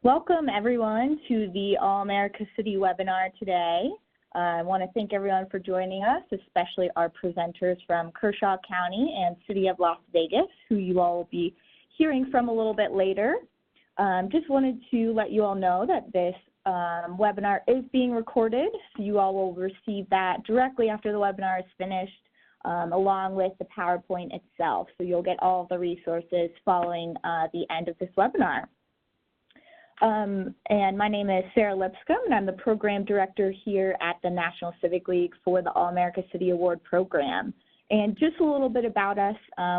Welcome everyone to the All-America City webinar today. I want to thank everyone for joining us, especially our presenters from Kershaw County and City of Las Vegas, who you all will be hearing from a little bit later. Just wanted to let you all know that this webinar is being recorded, so you all will receive that directly after the webinar is finished, along with the PowerPoint itself. So you'll get all of the resources following the end of this webinar. And my name is Sarah Lipscomb, and I'm the Program Director here at the National Civic League for the All-America City Award Program. And just a little bit about us,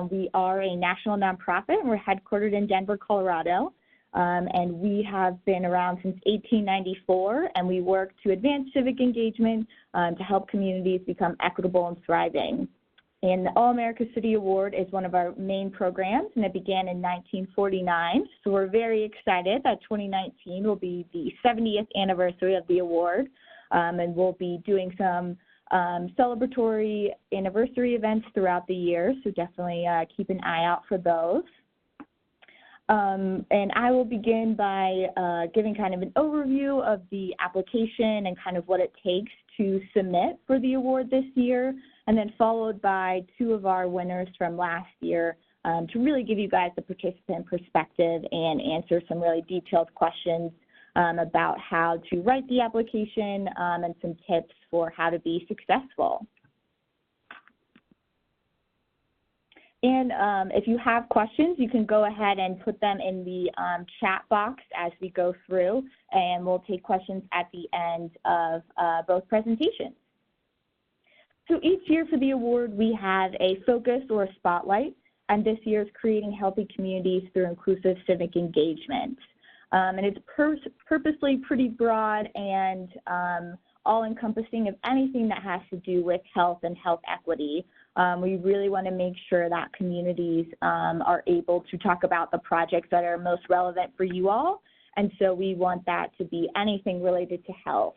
we are a national nonprofit, and we're headquartered in Denver, Colorado. And we have been around since 1894, and we work to advance civic engagement to help communities become equitable and thriving. And the All-America City Award is one of our main programs, and it began in 1949. So we're very excited that 2019 will be the 70th anniversary of the award, and we'll be doing some celebratory anniversary events throughout the year, so definitely keep an eye out for those. And I will begin by giving kind of an overview of the application and kind of what it takes to submit for the award this year, and then followed by two of our winners from last year to really give you guys the participant perspective and answer some really detailed questions about how to write the application and some tips for how to be successful. And if you have questions, you can go ahead and put them in the chat box as we go through, and we'll take questions at the end of both presentations. So each year for the award, we have a focus or a spotlight, and this year is creating healthy communities through inclusive civic engagement. And it's purposely pretty broad and all-encompassing of anything that has to do with health and health equity. We really want to make sure that communities are able to talk about the projects that are most relevant for you all, and so we want that to be anything related to health.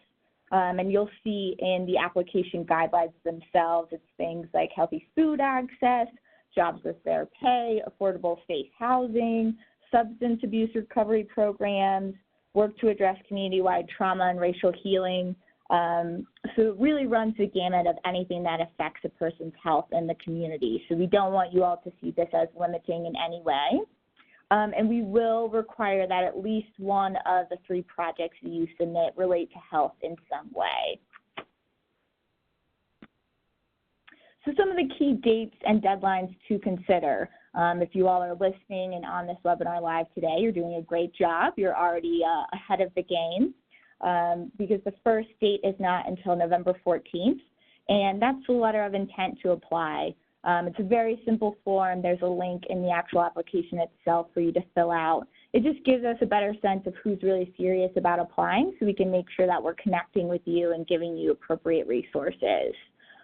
And you'll see in the application guidelines themselves, it's things like healthy food access, jobs with fair pay, affordable safe housing, substance abuse recovery programs, work to address community-wide trauma and racial healing. So it really runs the gamut of anything that affects a person's health in the community. So we don't want you all to see this as limiting in any way. And we will require that at least one of the 3 projects that you submit relate to health in some way. So some of the key dates and deadlines to consider. If you all are listening and on this webinar live today, you're doing a great job. You're already ahead of the game. Because the first date is not until November 14th, and that's the letter of intent to apply. It's a very simple form. There's a link in the actual application itself for you to fill out. It just gives us a better sense of who's really serious about applying, so we can make sure that we're connecting with you and giving you appropriate resources.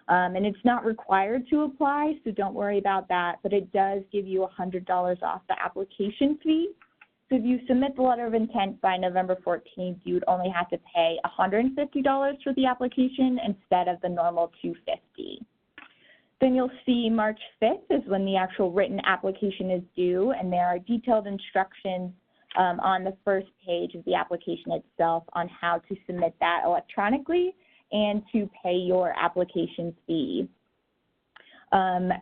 And it's not required to apply, so don't worry about that, but it does give you $100 off the application fee. So if you submit the letter of intent by November 14th, you would only have to pay $150 for the application instead of the normal $250. Then you'll see March 5th is when the actual written application is due, and there are detailed instructions on the first page of the application itself on how to submit that electronically and to pay your application fee.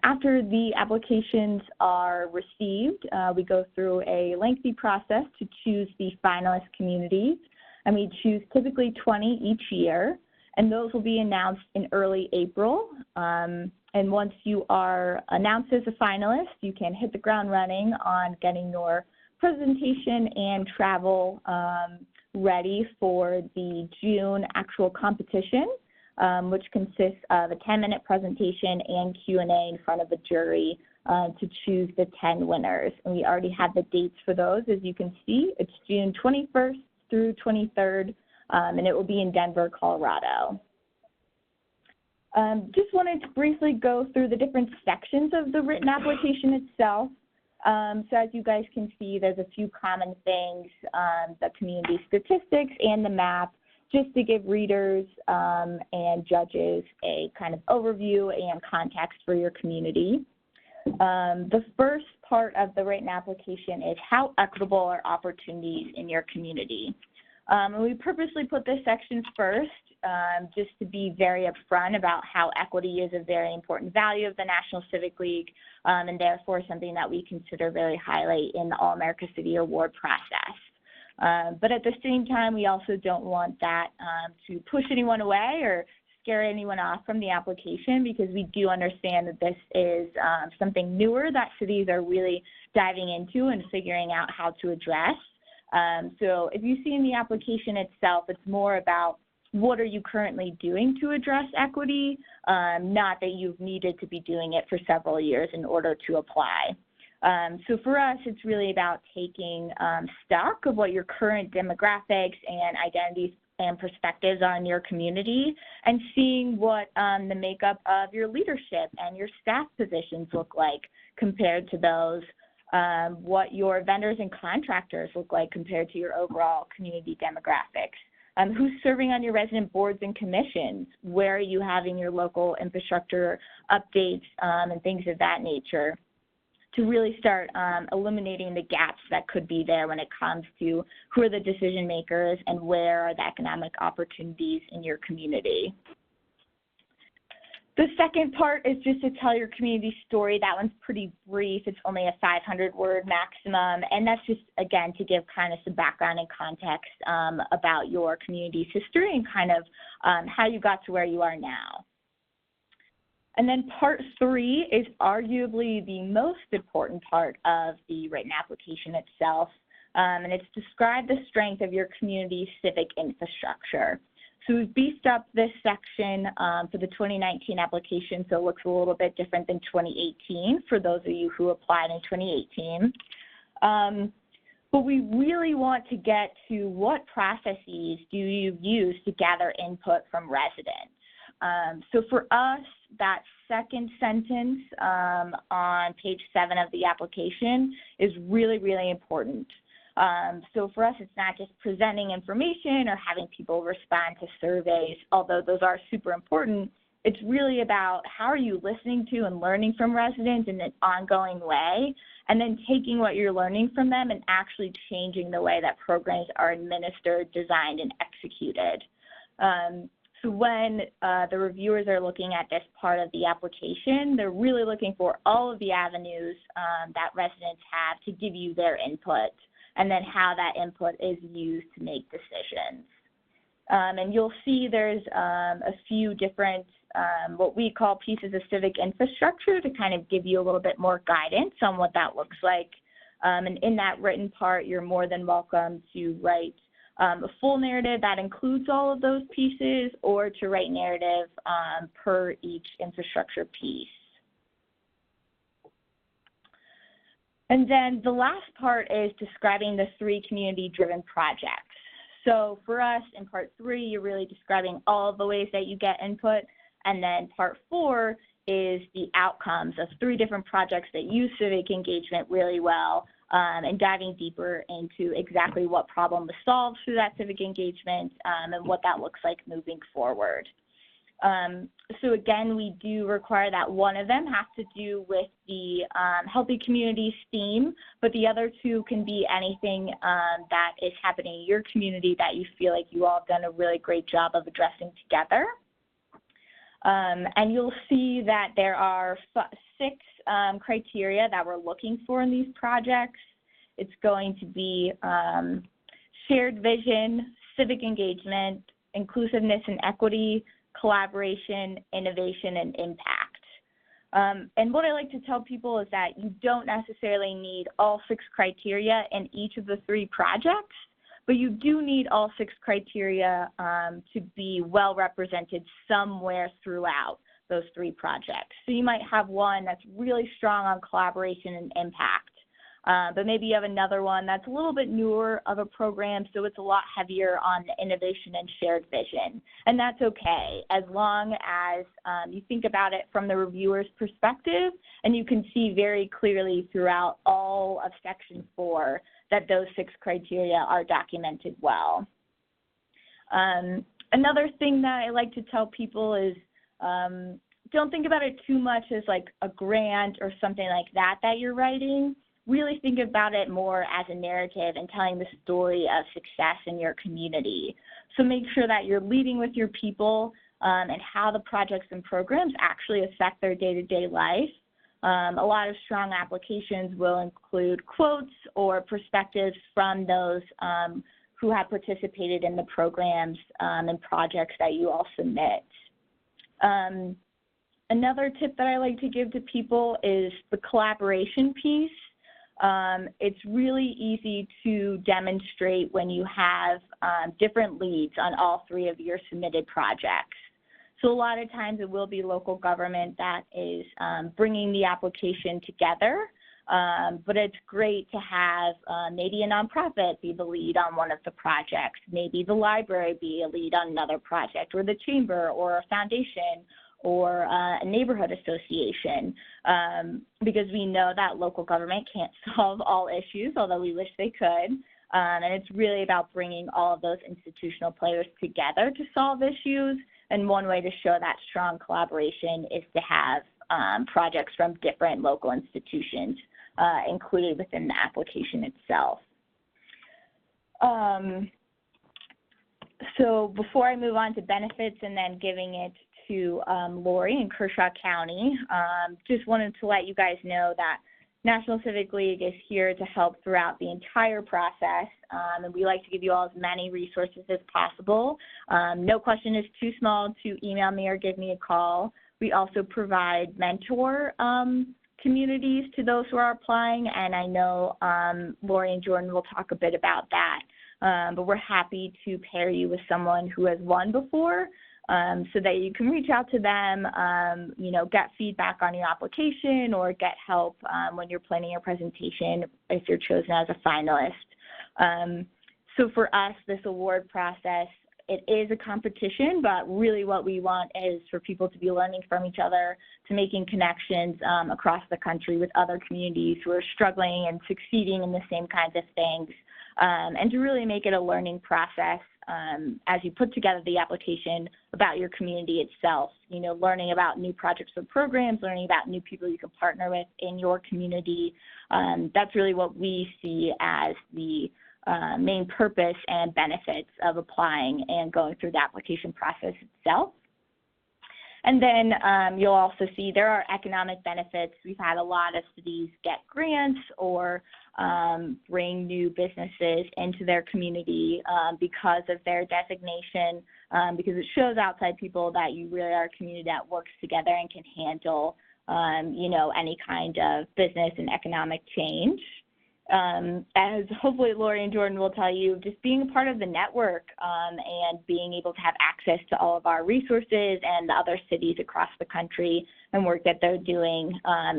After the applications are received, we go through a lengthy process to choose the finalist communities, and we choose typically 20 each year, and those will be announced in early April. And once you are announced as a finalist, you can hit the ground running on getting your presentation and travel ready for the June actual competition. Which consists of a 10-minute presentation and Q&A in front of a jury to choose the 10 winners. And we already have the dates for those, as you can see. It's June 21st through 23rd, and it will be in Denver, Colorado. Just wanted to briefly go through the different sections of the written application itself. So as you guys can see, there's a few common things, the community statistics and the map, just to give readers and judges a kind of overview and context for your community. The first part of the written application is how equitable are opportunities in your community. And we purposely put this section first just to be very upfront about how equity is a very important value of the National Civic League and therefore something that we consider very highly in the All-America City Award process. But at the same time, we also don't want that to push anyone away or scare anyone off from the application, because we do understand that this is something newer that cities are really diving into and figuring out how to address. So if you see in the application itself, it's more about what are you currently doing to address equity, not that you've needed to be doing it for several years in order to apply. So for us, it's really about taking stock of what your current demographics and identities and perspectives are in your community and seeing what the makeup of your leadership and your staff positions look like compared to those, what your vendors and contractors look like compared to your overall community demographics. Who's serving on your resident boards and commissions? Where are you having your local infrastructure updates and things of that nature, to really start eliminating the gaps that could be there when it comes to who are the decision makers and where are the economic opportunities in your community. The second part is just to tell your community story. That one's pretty brief. It's only a 500-word maximum, and that's just, again, to give kind of some background and context about your community's history and kind of how you got to where you are now. And then part 3 is arguably the most important part of the written application itself, and it's describe the strength of your community's civic infrastructure. So we've beefed up this section for the 2019 application, so it looks a little bit different than 2018 for those of you who applied in 2018. But we really want to get to what processes do you use to gather input from residents. So for us, that second sentence on page 7 of the application is really, really important. So for us, it's not just presenting information or having people respond to surveys, although those are super important. It's really about how are you listening to and learning from residents in an ongoing way, and then taking what you're learning from them and actually changing the way that programs are administered, designed, and executed. So when the reviewers are looking at this part of the application, they're really looking for all of the avenues that residents have to give you their input, and then how that input is used to make decisions. And you'll see there's a few different what we call pieces of civic infrastructure to kind of give you a little bit more guidance on what that looks like. And in that written part, you're more than welcome to write a full narrative that includes all of those pieces, or to write narrative per each infrastructure piece. And then the last part is describing the 3 community-driven projects. So for us, in part 3, you're really describing all of the ways that you get input. And then part 4 is the outcomes of 3 different projects that use civic engagement really well, and diving deeper into exactly what problem was solved through that civic engagement and what that looks like moving forward. So again, we do require that one of them has to do with the Healthy Communities theme, but the other 2 can be anything that is happening in your community that you feel like you all have done a really great job of addressing together. And you'll see that there are 6 criteria that we're looking for in these projects. It's going to be shared vision, civic engagement, inclusiveness and equity, collaboration, innovation, and impact. And what I like to tell people is that you don't necessarily need all 6 criteria in each of the 3 projects, but you do need all 6 criteria to be well represented somewhere throughout those 3 projects. So you might have one that's really strong on collaboration and impact, but maybe you have another one that's a little bit newer of a program, so it's a lot heavier on the innovation and shared vision. And that's okay, as long as you think about it from the reviewer's perspective, and you can see very clearly throughout all of section 4 that those 6 criteria are documented well. Another thing that I like to tell people is don't think about it too much as like a grant or something like that you're writing. Really think about it more as a narrative and telling the story of success in your community. So make sure that you're leading with your people and how the projects and programs actually affect their day-to-day life. A lot of strong applications will include quotes or perspectives from those who have participated in the programs and projects that you all submit. Another tip that I like to give to people is the collaboration piece. It's really easy to demonstrate when you have different leads on all three of your submitted projects. So a lot of times it will be local government that is bringing the application together, but it's great to have maybe a nonprofit be the lead on one of the projects, maybe the library be a lead on another project, or the chamber or a foundation or a neighborhood association, because we know that local government can't solve all issues, although we wish they could. And it's really about bringing all of those institutional players together to solve issues. And one way to show that strong collaboration is to have projects from different local institutions included within the application itself. So before I move on to benefits and then giving it to Lori in Kershaw County, just wanted to let you guys know that National Civic League is here to help throughout the entire process, and we like to give you all as many resources as possible. No question is too small to email me or give me a call. We also provide mentor communities to those who are applying, and I know Lori and Jordan will talk a bit about that. But we're happy to pair you with someone who has won before, so that you can reach out to them, get feedback on your application or get help when you're planning your presentation if you're chosen as a finalist. So for us, this award process, it is a competition, but really what we want is for people to be learning from each other, to making connections across the country with other communities who are struggling and succeeding in the same kinds of things, and to really make it a learning process as you put together the application about your community itself, learning about new projects or programs, learning about new people you can partner with in your community. That's really what we see as the main purpose and benefits of applying and going through the application process itself. And then you'll also see there are economic benefits. We've had a lot of cities get grants or bring new businesses into their community because of their designation, because it shows outside people that you really are a community that works together and can handle, any kind of business and economic change. As hopefully Lori and Jordan will tell you, just being a part of the network and being able to have access to all of our resources and the other cities across the country and work that they're doing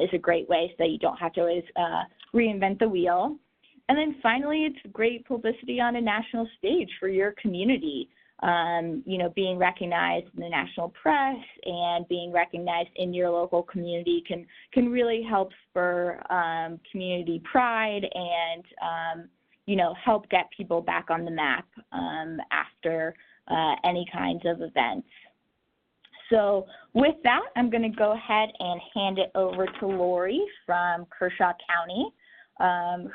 is a great way so that you don't have to always reinvent the wheel. And then finally, it's great publicity on a national stage for your community. Being recognized in the national press and being recognized in your local community can really help spur community pride and, help get people back on the map after any kinds of events. So with that, I'm going to go ahead and hand it over to Lori from Kershaw County,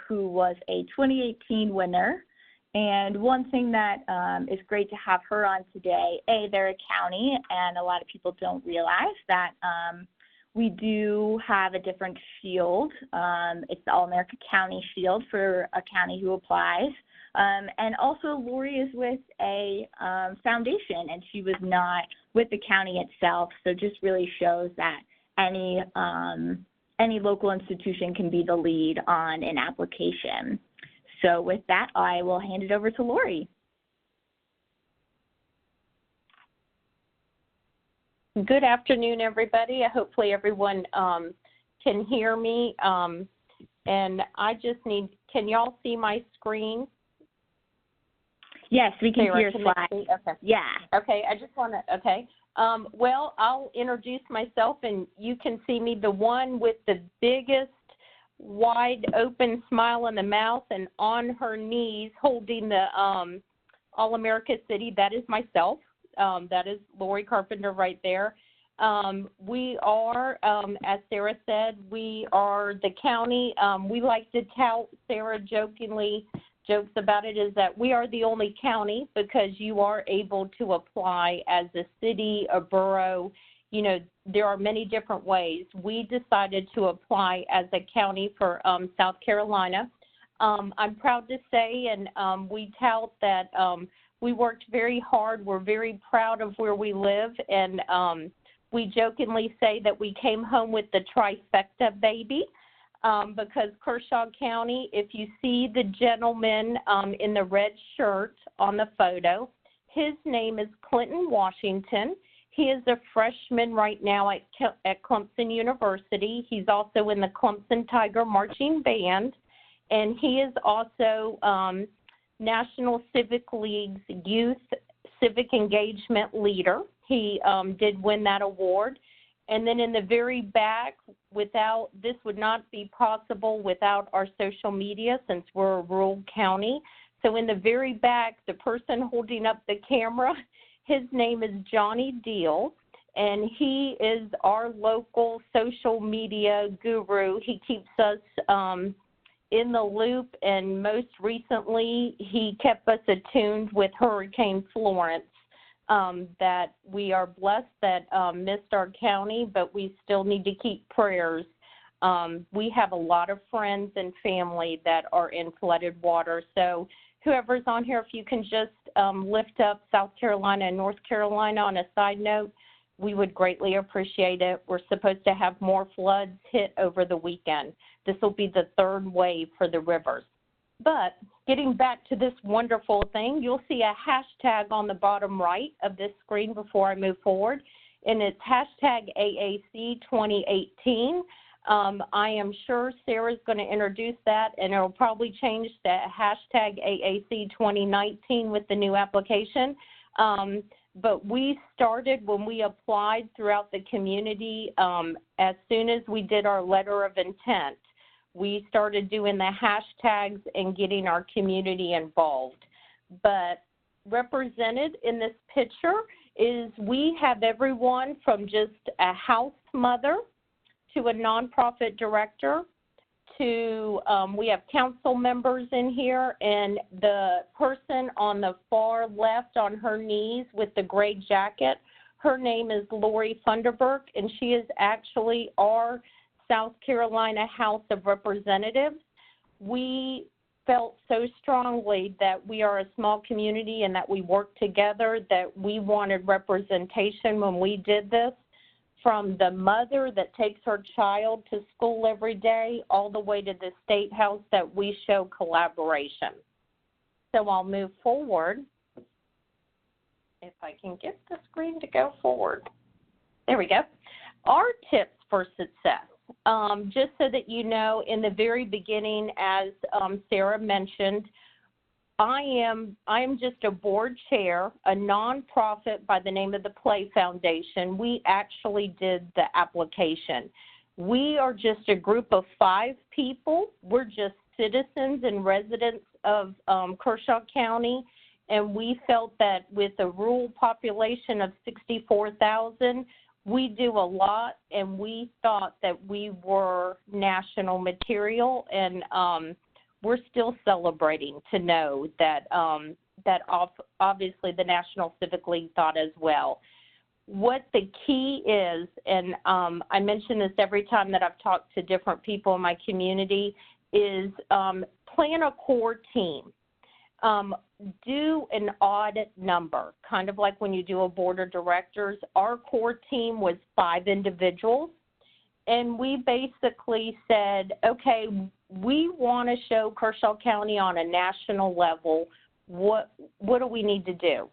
who was a 2018 winner. And one thing that is great to have her on today, they're a county, and a lot of people don't realize that we do have a different shield. It's the All-America County Shield for a county who applies. And also Lori is with a foundation, and she was not with the county itself, so just really shows that any local institution can be the lead on an application. So with that, I will hand it over to Lori. Good afternoon, everybody. Hopefully everyone can hear me. And I just need, can y'all see my screen? Yes, we can see your slide. Okay. Yeah. Okay, I just want to, okay. Well, I'll introduce myself, and you can see me, the one with the biggest wide open smile on the mouth and on her knees holding the All-America City. That is myself. That is Lori Carpenter right there. We are, as Sarah said, we are the county. We like to tout, Sarah jokingly jokes about it, is that we are the only county because you are able to apply as a city, a borough. You know, there are many different ways. We decided to apply as a county for South Carolina. I'm proud to say, and we tout that we worked very hard. We're very proud of where we live, and we jokingly say that we came home with the trifecta baby because Kershaw County, if you see the gentleman in the red shirt on the photo, his name is Clinton Washington. He is a freshman right now at Clemson University. He's also in the Clemson Tiger Marching Band, and he is also National Civic League's Youth Civic Engagement Leader. He did win that award. And then in the very back, this would not be possible without our social media since we're a rural county. So in the very back, the person holding up the camera, his name is Johnny Deal, and he is our local social media guru. He keeps us in the loop, and most recently, he kept us attuned with Hurricane Florence. That we are blessed that missed our county, but we still need to keep prayers. We have a lot of friends and family that are in flooded water. So whoever's on here, if you can just lift up South Carolina and North Carolina on a side note, we would greatly appreciate it. We're supposed to have more floods hit over the weekend. This will be the third wave for the rivers. But getting back to this wonderful thing, you'll see a hashtag on the bottom right of this screen before I move forward, and it's hashtag AAC 2018. I am sure Sarah's going to introduce that, and it'll probably change to hashtag AAC 2019 with the new application. But we started when we applied throughout the community, as soon as we did our letter of intent, we started doing the hashtags and getting our community involved. But represented in this picture is we have everyone from just a house mother to a nonprofit director to we have council members in here, and the person on the far left on her knees with the gray jacket, her name is Lori Funderburk, and she is actually our South Carolina House of Representatives. We felt so strongly that we are a small community and that we work together, that we wanted representation when we did this, from the mother that takes her child to school every day all the way to the State House, that we show collaboration. So I'll move forward. If I can get the screen to go forward. There we go. Our tips for success. Just so that you know, in the very beginning, as Sarah mentioned, I am just a board chair, a nonprofit by the name of the Play Foundation. We actually did the application. We are just a group of 5 people. We're just citizens and residents of Kershaw County, and we felt that with a rural population of 64,000, we do a lot, and we thought that we were national material, and we're still celebrating to know that obviously the National Civic League thought as well. What the key is, and I mention this every time that I've talked to different people in my community, is plan a core team. Do an odd number, kind of like when you do a board of directors. Our core team was 5 individuals, and we basically said, okay, we want to show Kershaw County on a national level. What do we need to do?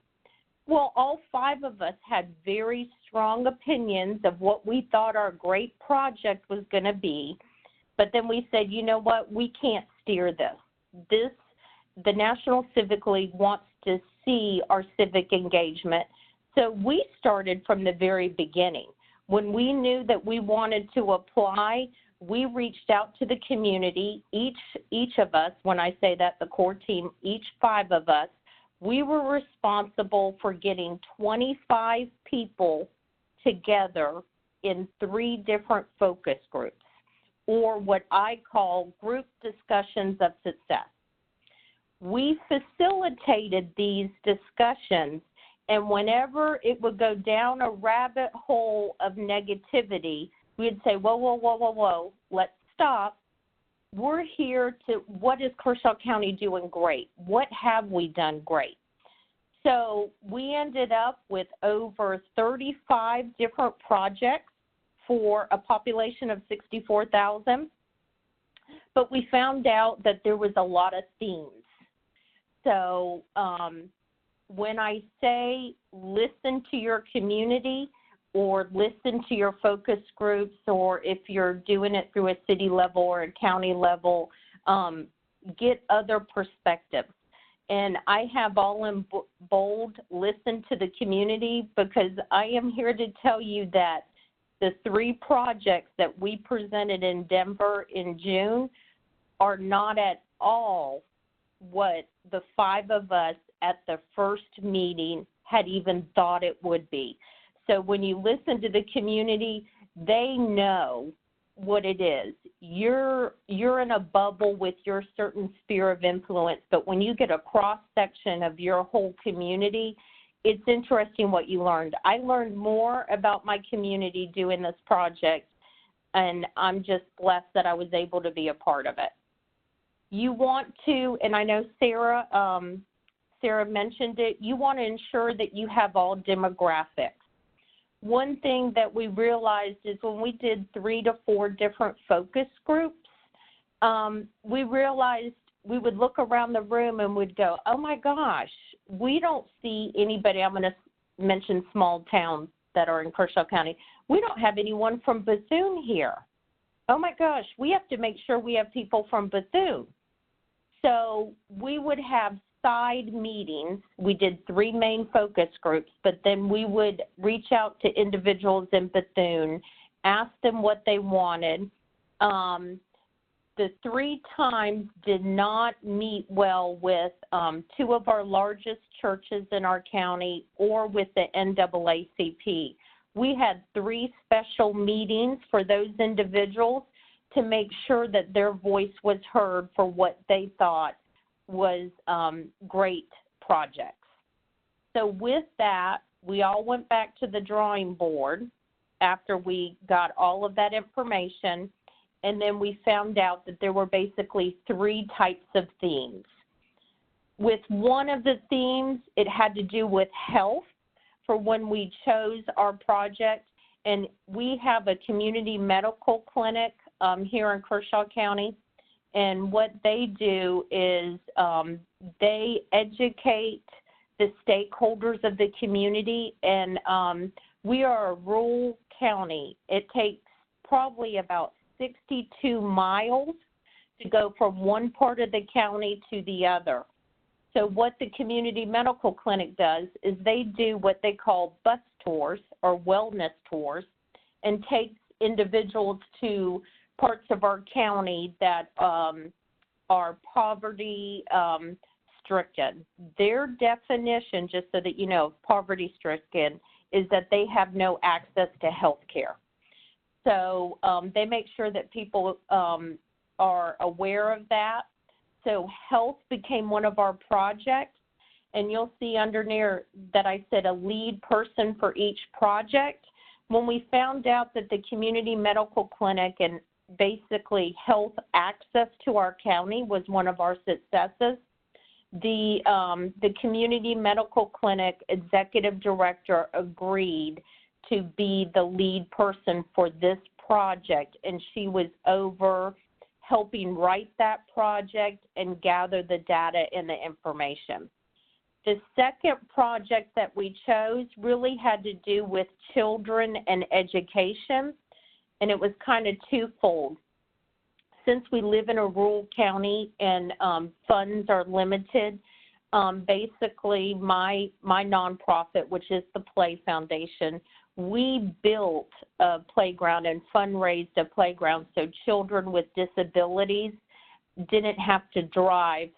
Well, all 5 of us had very strong opinions of what we thought our great project was going to be, but then we said, you know what, we can't steer this. The National Civic League wants to see our civic engagement. So we started from the very beginning. When we knew that we wanted to apply, we reached out to the community. Each of us, when I say that, the core team, each 5 of us, we were responsible for getting 25 people together in 3 different focus groups, or what I call group discussions of success. We facilitated these discussions, and whenever it would go down a rabbit hole of negativity, we'd say, whoa, let's stop. We're here to, what is Kershaw County doing great? What have we done great? So we ended up with over 35 different projects for a population of 64,000, but we found out that there was a lot of themes. So when I say listen to your community or listen to your focus groups, or if you're doing it through a city level or a county level, get other perspectives. And I have all in bold, listen to the community, because I am here to tell you that the 3 projects that we presented in Denver in June are not at all what the 5 of us at the first meeting had even thought it would be. So when you listen to the community, they know what it is. You're in a bubble with your certain sphere of influence, but when you get a cross-section of your whole community, it's interesting what you learned. I learned more about my community doing this project, and I'm just blessed that I was able to be a part of it. You want to, and I know Sarah mentioned it, you want to ensure that you have all demographics. One thing that we realized is when we did 3 to 4 different focus groups, we realized we would look around the room and we'd go, oh my gosh, we don't see anybody. I'm going to mention small towns that are in Kershaw County. We don't have anyone from Bethune here. Oh my gosh, we have to make sure we have people from Bethune. So we would have side meetings. We did 3 main focus groups, but then we would reach out to individuals in Bethune, ask them what they wanted. The 3 times did not meet well with 2 of our largest churches in our county or with the NAACP. We had 3 special meetings for those individuals to make sure that their voice was heard for what they thought was great projects. So with that, we all went back to the drawing board after we got all of that information, and then we found out that there were basically 3 types of themes. With one of the themes, it had to do with health for when we chose our project, and we have a community medical clinic here in Kershaw County. And what they do is they educate the stakeholders of the community. And we are a rural county. It takes probably about 62 miles to go from one part of the county to the other. So what the community medical clinic does is they do what they call bus tours or wellness tours and takes individuals to parts of our county that are poverty stricken. Their definition, just so that you know, poverty stricken is that they have no access to health care. So they make sure that people are aware of that. So health became one of our projects, and you'll see under there that I said a lead person for each project. When we found out that the community medical clinic and basically health access to our county was one of our successes, the community medical clinic executive director agreed to be the lead person for this project, and she was over helping write that project and gather the data and the information. The second project that we chose really had to do with children and education, and it was kind of twofold. Since we live in a rural county and funds are limited, basically my nonprofit, which is the Play Foundation, we built a playground and fundraised a playground so children with disabilities didn't have to drive.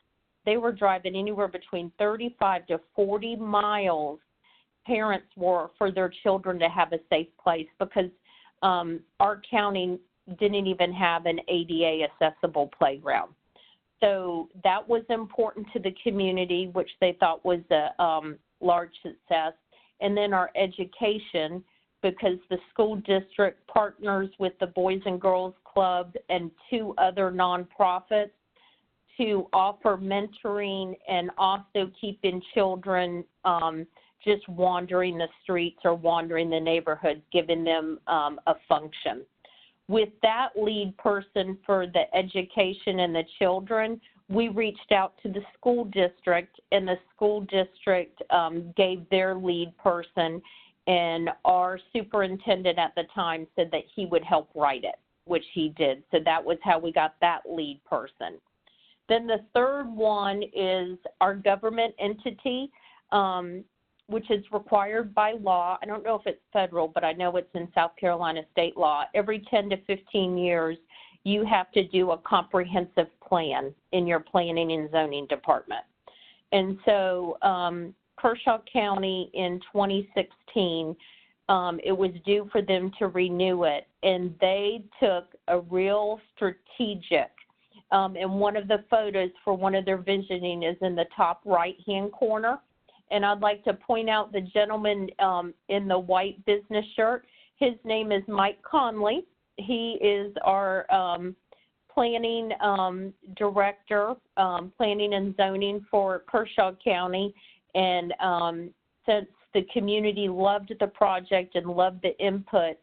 They were driving anywhere between 35 to 40 miles parents were for their children to have a safe place, because our county didn't even have an ADA accessible playground. So that was important to the community, which they thought was a large success. And then our education, because the school district partners with the Boys and Girls Club and 2 other nonprofits to offer mentoring and also keeping children just wandering the streets or wandering the neighborhoods, giving them a function. With that lead person for the education and the children, we reached out to the school district, and the school district gave their lead person, and our superintendent at the time said that he would help write it, which he did. So that was how we got that lead person. Then the third one is our government entity, which is required by law. I don't know if it's federal, but I know it's in South Carolina state law. Every 10 to 15 years, you have to do a comprehensive plan in your planning and zoning department. And so Kershaw County in 2016, it was due for them to renew it, and they took a real strategic, and one of the photos for one of their visioning is in the top right-hand corner. And I'd like to point out the gentleman in the white business shirt. His name is Mike Conley. He is our planning director, planning and zoning for Kershaw County. And since the community loved the project and loved the input,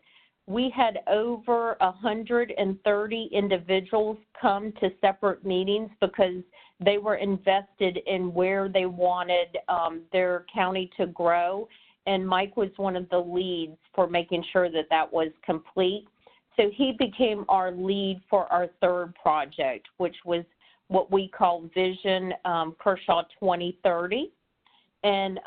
we had over 130 individuals come to separate meetings because they were invested in where they wanted their county to grow. And Mike was one of the leads for making sure that that was complete. So he became our lead for our third project, which was what we call Vision Kershaw 2030. And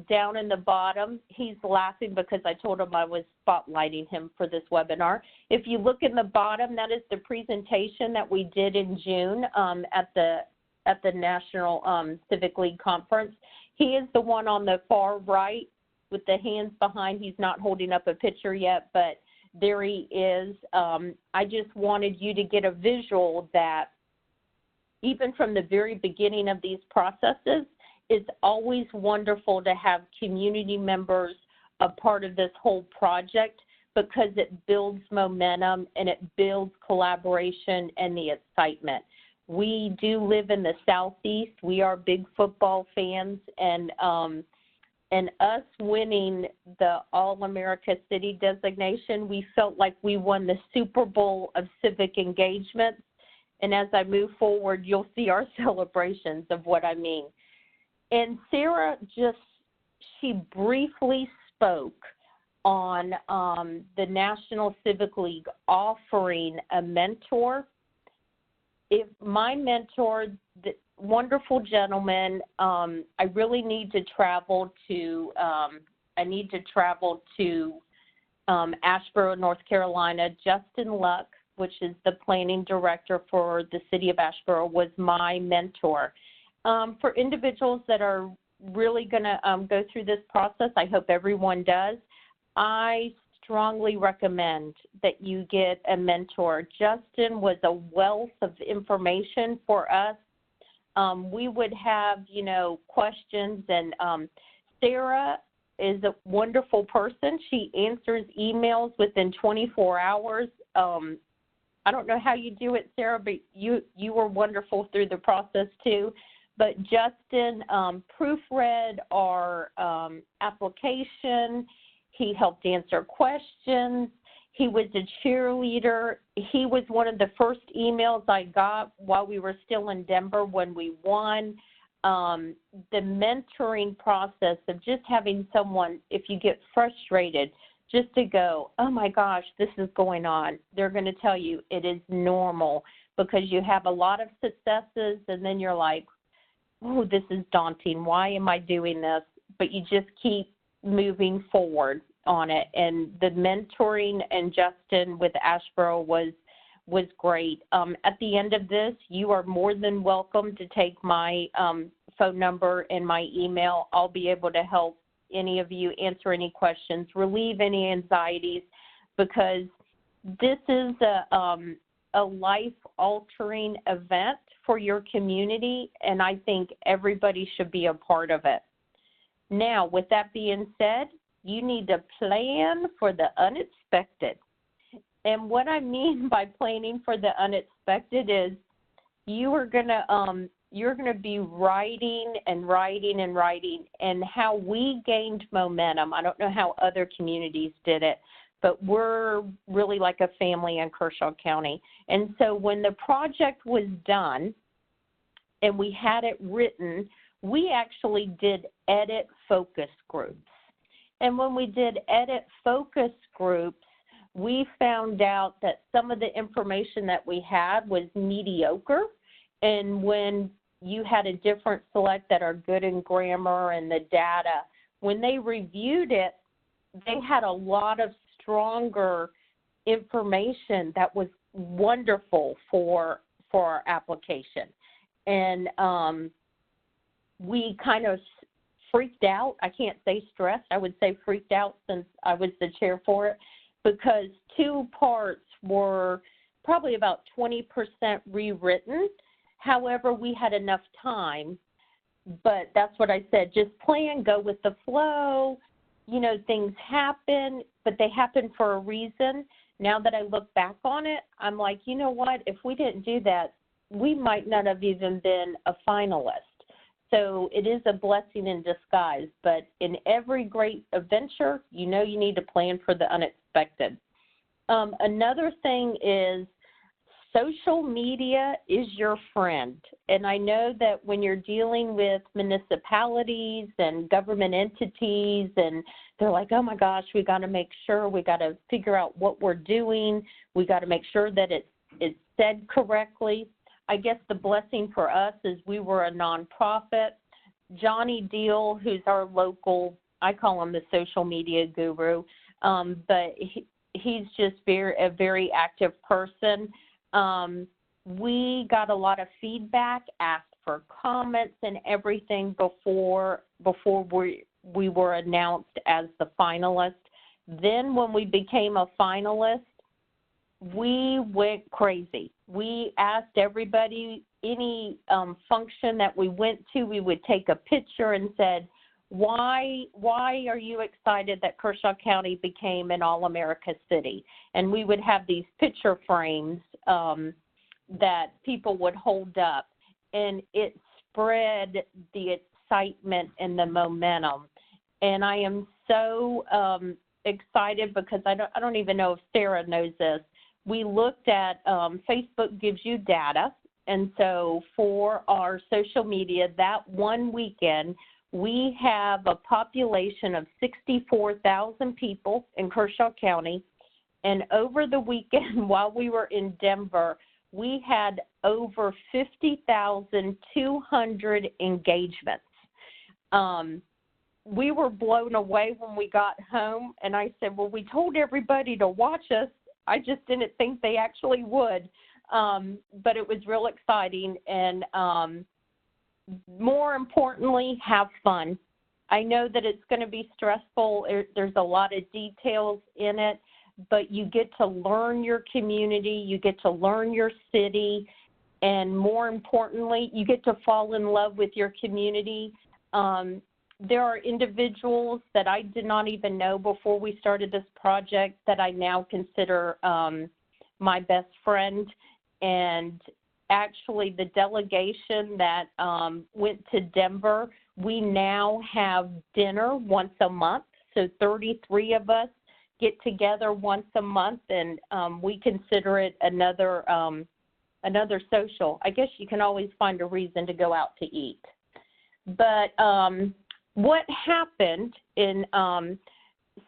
down in the bottom, he's laughing because I told him I was spotlighting him for this webinar. If you look in the bottom, that is the presentation that we did in June at the National Civic League Conference. He is the one on the far right with the hands behind. He's not holding up a picture yet, but there he is. I just wanted you to get a visual that even from the very beginning of these processes, it's always wonderful to have community members a part of this whole project because it builds momentum and it builds collaboration and the excitement. We do live in the Southeast. We are big football fans, and us winning the All-America City designation, we felt like we won the Super Bowl of civic engagement. And as I move forward, you'll see our celebrations of what I mean. And Sarah she briefly spoke on the National Civic League offering a mentor. If my mentor, the wonderful gentleman, I really need to travel to, Asheboro, North Carolina. Justin Luck, which is the planning director for the city of Asheboro, was my mentor. For individuals that are really going to go through this process, I hope everyone does, I strongly recommend that you get a mentor. Justin was a wealth of information for us. We would have, questions, and Sarah is a wonderful person. She answers emails within 24 hours. I don't know how you do it, Sarah, but you were wonderful through the process too. But Justin proofread our application. He helped answer questions. He was a cheerleader. He was one of the first emails I got while we were still in Denver when we won. The mentoring process of just having someone, if you get frustrated, just to go, oh my gosh, this is going on. They're going to tell you it is normal because you have a lot of successes and then you're like, oh, this is daunting. Why am I doing this? But you just keep moving forward on it. And the mentoring and Justin with Asheboro was great. At the end of this, you are more than welcome to take my phone number and my email. I'll be able to help any of you, answer any questions, relieve any anxieties, because this is a life-altering event for your community, and I think everybody should be a part of it. Now, with that being said, you need to plan for the unexpected. And what I mean by planning for the unexpected is you're gonna be writing and writing and writing. And how we gained momentum, I don't know how other communities did it, but we're really like a family in Kershaw County. And so when the project was done and we had it written, we actually did edit focus groups. And when we did edit focus groups, we found out that some of the information that we had was mediocre. And when you had a different select that are good in grammar and the data, when they reviewed it, they had a lot of stronger information that was wonderful for our application. And we kind of freaked out. I can't say stressed. I would say freaked out since I was the chair for it, because two parts were probably about 20% rewritten. However, we had enough time, but that's what I said. Just plan, go with the flow. You know, things happen, but they happen for a reason. Now that I look back on it, I'm like, you know what? If we didn't do that, we might not have even been a finalist. So it is a blessing in disguise. But in every great adventure, you know you need to plan for the unexpected. Another thing is social media is your friend. And I know that when you're dealing with municipalities and government entities, and they're like, oh my gosh, we got to make sure, we got to figure out what we're doing. We got to make sure that it's said correctly. I guess the blessing for us is we were a nonprofit. Johnny Deal, who's our local, I call him the social media guru, but he's just a very active person. We got a lot of feedback, asked for comments and everything before we were announced as the finalist. Then when we became a finalist, we went crazy. We asked everybody, any function that we went to, we would take a picture and said, why are you excited that Kershaw County became an All-America city? And we would have these picture frames that people would hold up, and it spread the excitement and the momentum. And I am so excited because I don't even know if Sarah knows this. We looked at Facebook gives you data, and so for our social media, that one weekend, we have a population of 64,000 people in Kershaw County, and over the weekend while we were in Denver, we had over 50,200 engagements. We were blown away when we got home, and I said, well, we told everybody to watch us. I just didn't think they actually would, but it was real exciting. And more importantly, have fun. I know that it's going to be stressful. There's a lot of details in it, but you get to learn your community, you get to learn your city, and more importantly, you get to fall in love with your community. There are individuals that I did not even know before we started this project that I now consider my best friend. And actually the delegation that went to Denver, we now have dinner once a month. So 33 of us get together once a month, and we consider it another social. I guess you can always find a reason to go out to eat. But what happened in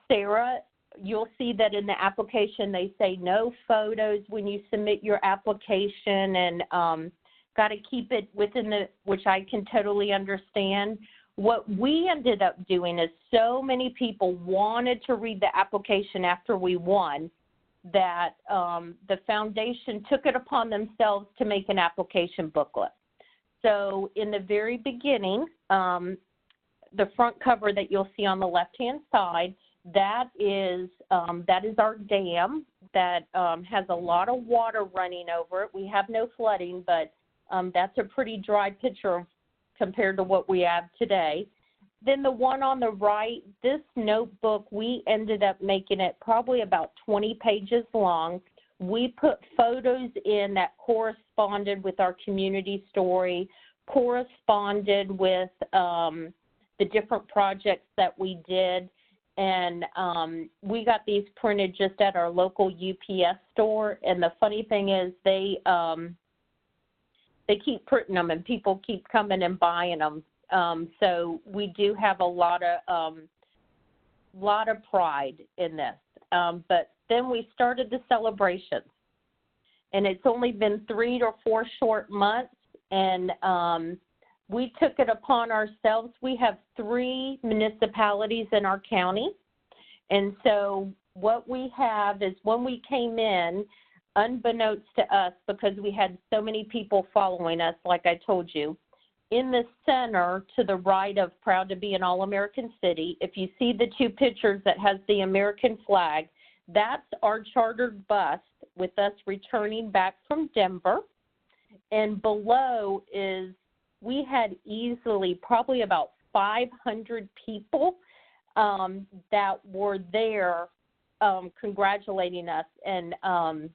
Sarah, you'll see that in the application they say no photos when you submit your application, and got to keep it within which I can totally understand. What we ended up doing is so many people wanted to read the application after we won that the foundation took it upon themselves to make an application booklet. So in the very beginning, the front cover that you'll see on the left-hand side, that is our dam that has a lot of water running over it. We have no flooding, but that's a pretty dry picture compared to what we have today. Then the one on the right, this notebook, we ended up making it probably about 20 pages long. We put photos in that corresponded with our community story, corresponded with the different projects that we did, and we got these printed just at our local UPS store. And the funny thing is they keep printing them, and people keep coming and buying them. So we do have a lot of pride in this. But then we started the celebrations, and it's only been 3 or 4 short months, and we took it upon ourselves. We have 3 municipalities in our county, and so what we have is when we came in, unbeknownst to us, because we had so many people following us, like I told you, in the center to the right of Proud to be an All-American City, if you see the 2 pictures that has the American flag, that's our chartered bus with us returning back from Denver. And below is, we had easily probably about 500 people that were there congratulating us. And I'm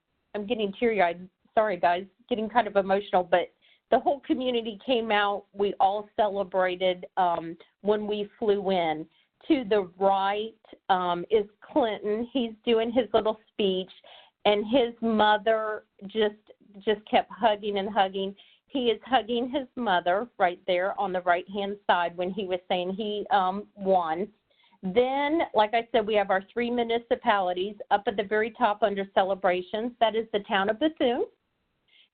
getting teary-eyed. Sorry, guys, getting kind of emotional, but the whole community came out. We all celebrated when we flew in. To the right is Clinton. He's doing his little speech, and his mother just kept hugging and hugging. He is hugging his mother right there on the right-hand side when he was saying he won. Then, like I said, we have our 3 municipalities. Up at the very top under celebrations, that is the town of Bethune.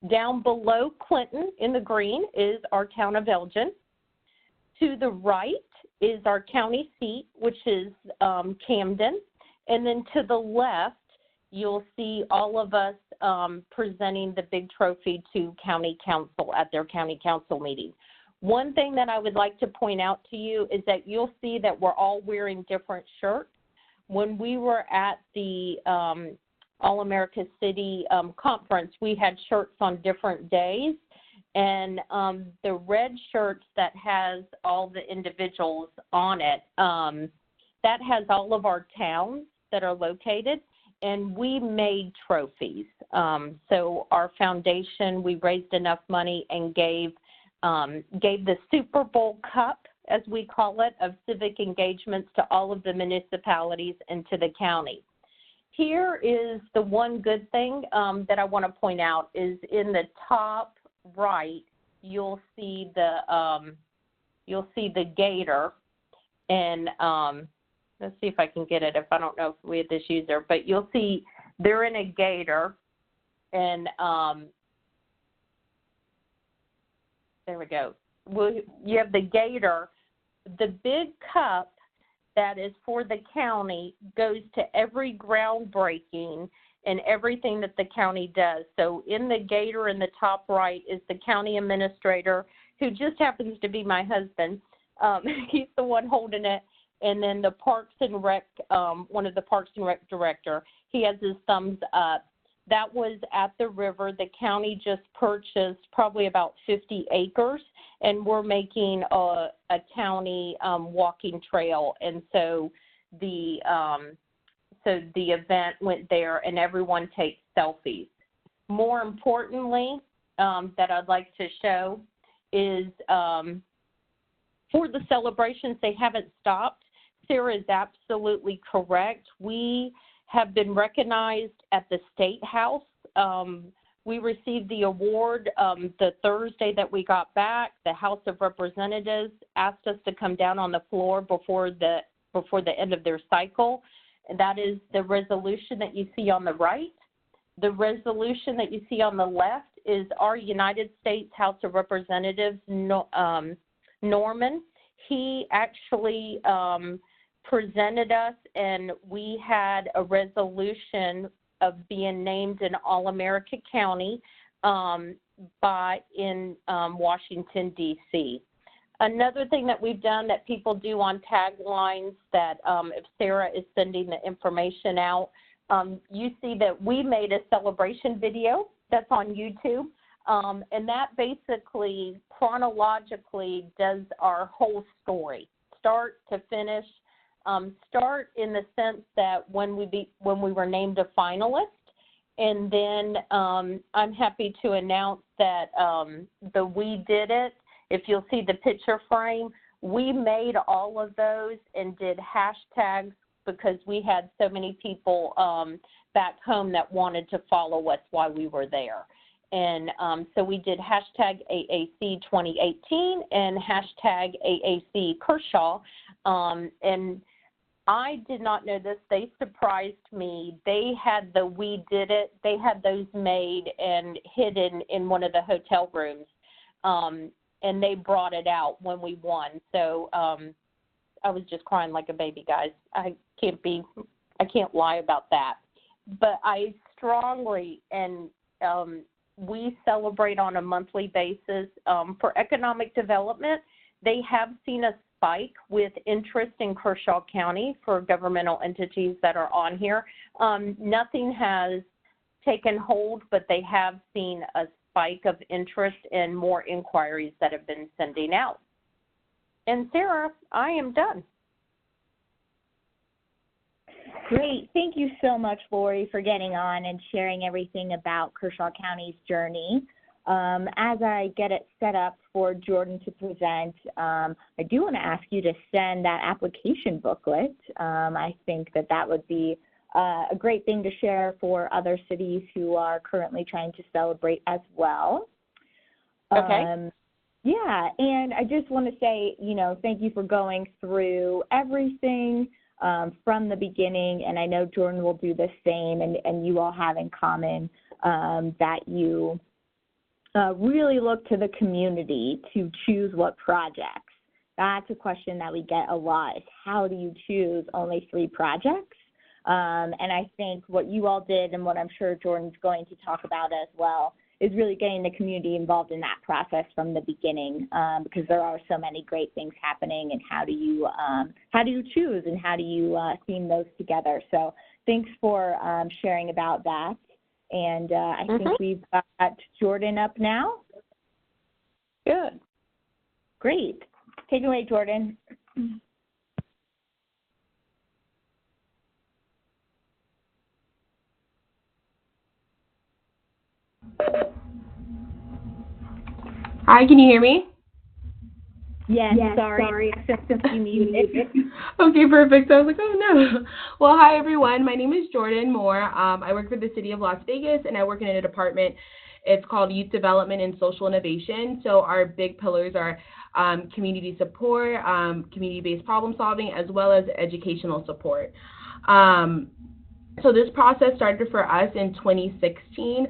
Down below Clinton in the green is our town of Elgin. To the right is our county seat, which is Camden. And then to the left, you'll see all of us presenting the big trophy to county council at their county council meeting. One thing that I would like to point out to you is that you'll see that we're all wearing different shirts. When we were at the All-America City conference, we had shirts on different days. And the red shirts that has all the individuals on it, that has all of our towns that are located, and we made trophies. So our foundation, we raised enough money and gave the Super Bowl Cup, as we call it, of civic engagements to all of the municipalities and to the county. Here is the one good thing that I want to point out is in the top right, you'll see the gator, and let's see if I can get it. If I don't know if we have this user, but you'll see they're in a gator, and there we go. You have the gator. The big cup that is for the county goes to every groundbreaking and everything that the county does. So in the gator in the top right is the county administrator, who just happens to be my husband. He's the one holding it. And then the Parks and Rec, one of the Parks and Rec director, he has his thumbs up. That was at the river. The county just purchased probably about 50 acres, and we're making a county walking trail. And so the event went there, and everyone takes selfies. More importantly, that I'd like to show is for the celebrations, they haven't stopped. Sarah is absolutely correct. We have been recognized at the State House. We received the award the Thursday that we got back. The House of Representatives asked us to come down on the floor before the end of their cycle. And that is the resolution that you see on the right. The resolution that you see on the left is our United States House of Representatives, Norman. He actually presented us, and we had a resolution of being named an All-America County in Washington, D.C. Another thing that we've done that people do on taglines that if Sarah is sending the information out, you see that we made a celebration video that's on YouTube, and that basically chronologically does our whole story, start to finish. Start in the sense that when we were named a finalist, and then I'm happy to announce that the We Did It, if you'll see the picture frame, we made all of those and did hashtags because we had so many people back home that wanted to follow us while we were there. And so we did hashtag AAC 2018 and hashtag AAC Kershaw. And I did not know this. They surprised me. They had the We Did It. They had those made and hidden in one of the hotel rooms. And they brought it out when we won. So I was just crying like a baby, guys. I can't lie about that. But I strongly, and we celebrate on a monthly basis. For economic development, they have seen a spike with interest in Kershaw County for governmental entities that are on here. Nothing has taken hold, but they have seen a spike of interest and more inquiries that have been sending out. And Sarah, I am done. Great. Thank you so much, Lori, for getting on and sharing everything about Kershaw County's journey. As I get it set up for Jordan to present, I do want to ask you to send that application booklet. I think that would be a great thing to share for other cities who are currently trying to celebrate as well. Okay. Yeah, and I just want to say, thank you for going through everything from the beginning, and I know Jordan will do the same, and you all have in common that you really look to the community to choose what projects. That's a question that we get a lot, is how do you choose only 3 projects? And I think what you all did, and what I'm sure Jordan's going to talk about as well, is really getting the community involved in that process from the beginning, because there are so many great things happening, and how do you choose, and how do you theme those together? So thanks for sharing about that. And I think we've got Jordan up now. Good. Great. Take it away, Jordan. Hi, can you hear me? Yes, sorry. You muted. Okay, perfect. I was like, oh no. Well, hi everyone. My name is Jordan Moore. I work for the City of Las Vegas, and I work in a department. It's called Youth Development and Social Innovation. So our big pillars are community support, community-based problem solving, as well as educational support. So this process started for us in 2016.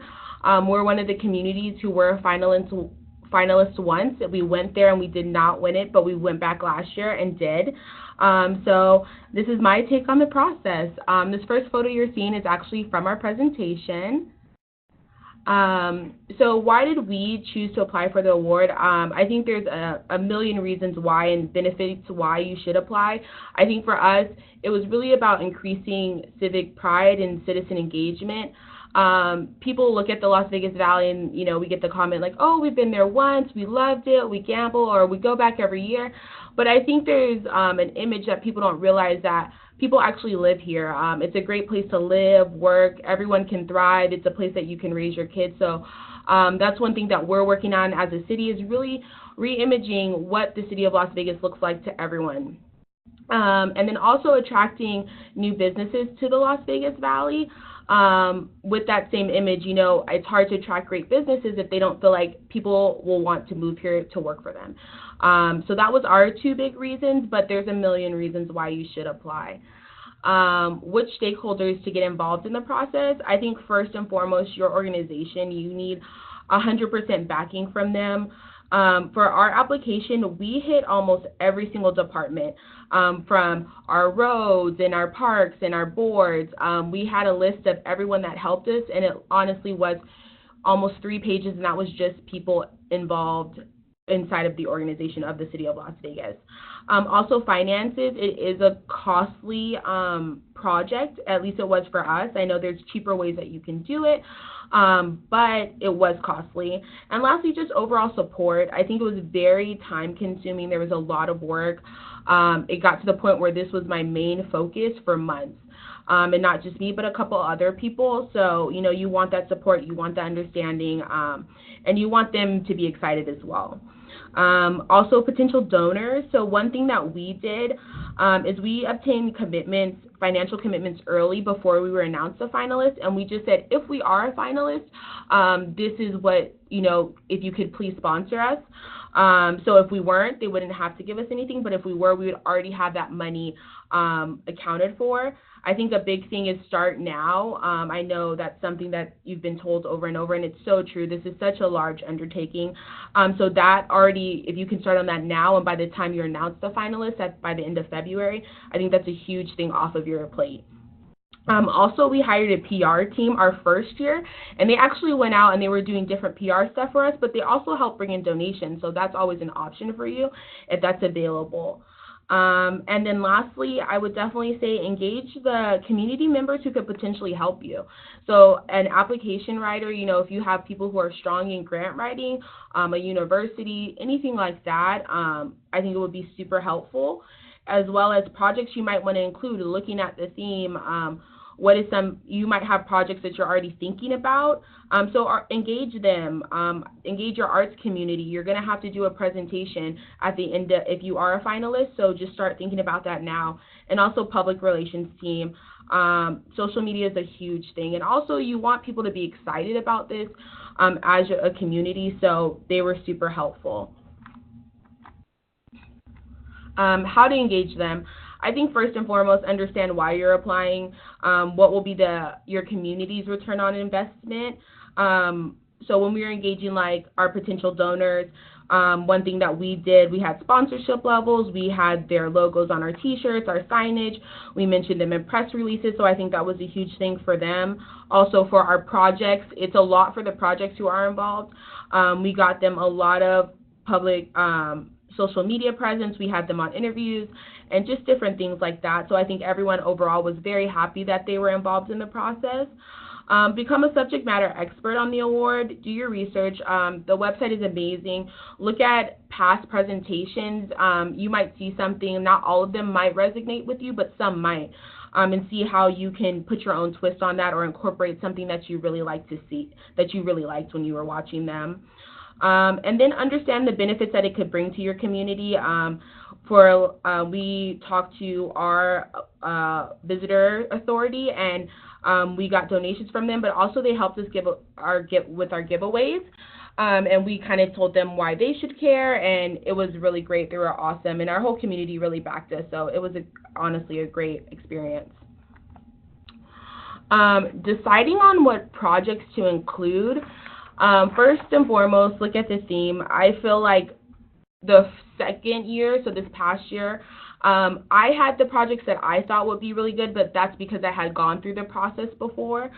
We're one of the communities who were finalists once. We went there and we did not win it, but we went back last year and did. So this is my take on the process. This first photo you're seeing is actually from our presentation. So why did we choose to apply for the award? I think there's a million reasons why and benefits why you should apply. I think for us, it was really about increasing civic pride and citizen engagement. People look at the Las Vegas Valley and, we get the comment like, oh, we've been there once, we loved it, we gamble, or we go back every year. But I think there's an image that people don't realize, that people actually live here. It's a great place to live, work, everyone can thrive. It's a place that you can raise your kids. So that's one thing that we're working on as a city, is really re-imaging what the city of Las Vegas looks like to everyone. And then also attracting new businesses to the Las Vegas Valley. With that same image, it's hard to attract great businesses if they don't feel like people will want to move here to work for them. So that was our 2 big reasons, but there's a million reasons why you should apply. Which stakeholders to get involved in the process? I think first and foremost, your organization, you need 100% backing from them. For our application, we hit almost every single department, from our roads and our parks and our boards. We had a list of everyone that helped us, and it honestly was almost 3 pages, and that was just people involved inside of the organization of the City of Las Vegas. Also, finances, it is a costly project, at least it was for us. I know there's cheaper ways that you can do it, but it was costly. And lastly, just overall support. I think it was very time consuming. There was a lot of work. It got to the point where this was my main focus for months. And not just me, but a couple other people. So, you know, you want that support, you want that understanding, and you want them to be excited as well. Also, potential donors. So one thing that we did is we obtained commitments, financial commitments early before we were announced a finalist, and we just said, if we are a finalist, this is what, you know, if you could please sponsor us. So if we weren't, they wouldn't have to give us anything, but if we were, we would already have that money accounted for. I think a big thing is start now. I know that's something that you've been told over and over, and it's so true. This is such a large undertaking. So that already, if you can start on that now, and by the time you're announced a finalist by the end of February, I think that's a huge thing off of your plate. Also, we hired a PR team our first year, and they actually went out and they were doing different PR stuff for us, but they also helped bring in donations, so that's always an option for you if that's available. And then lastly, I would definitely say engage the community members who could potentially help you. So an application writer, you know, if you have people who are strong in grant writing, a university, anything like that, I think it would be super helpful, as well as projects you might want to include, looking at the theme. What is you might have projects that you're already thinking about, so engage them, engage your arts community. You're going to have to do a presentation at the end if you are a finalist, so just start thinking about that now. And also public relations team. Social media is a huge thing, and also you want people to be excited about this as a community, so they were super helpful. How to engage them. I think first and foremost, understand why you're applying, what will be your community's return on investment. So when we were engaging like our potential donors, one thing that we did, we had sponsorship levels, we had their logos on our t-shirts, our signage, we mentioned them in press releases, so I think that was a huge thing for them. Also for our projects, it's a lot for the projects who are involved. We got them a lot of public social media presence, we had them on interviews, and just different things like that. So I think everyone overall was very happy that they were involved in the process. Become a subject matter expert on the award. Do your research. The website is amazing. Look at past presentations. You might see something, not all of them might resonate with you, but some might. And see how you can put your own twist on that or incorporate something that you really like to see, that you really liked when you were watching them. And then understand the benefits that it could bring to your community. We talked to our visitor authority, and we got donations from them, but also they helped us with our giveaways. And we kind of told them why they should care, and it was really great. They were awesome, and our whole community really backed us, so it was honestly a great experience. Deciding on what projects to include. First and foremost, look at the theme. I feel like the second year, so this past year, I had the projects that I thought would be really good, but that's because I had gone through the process before.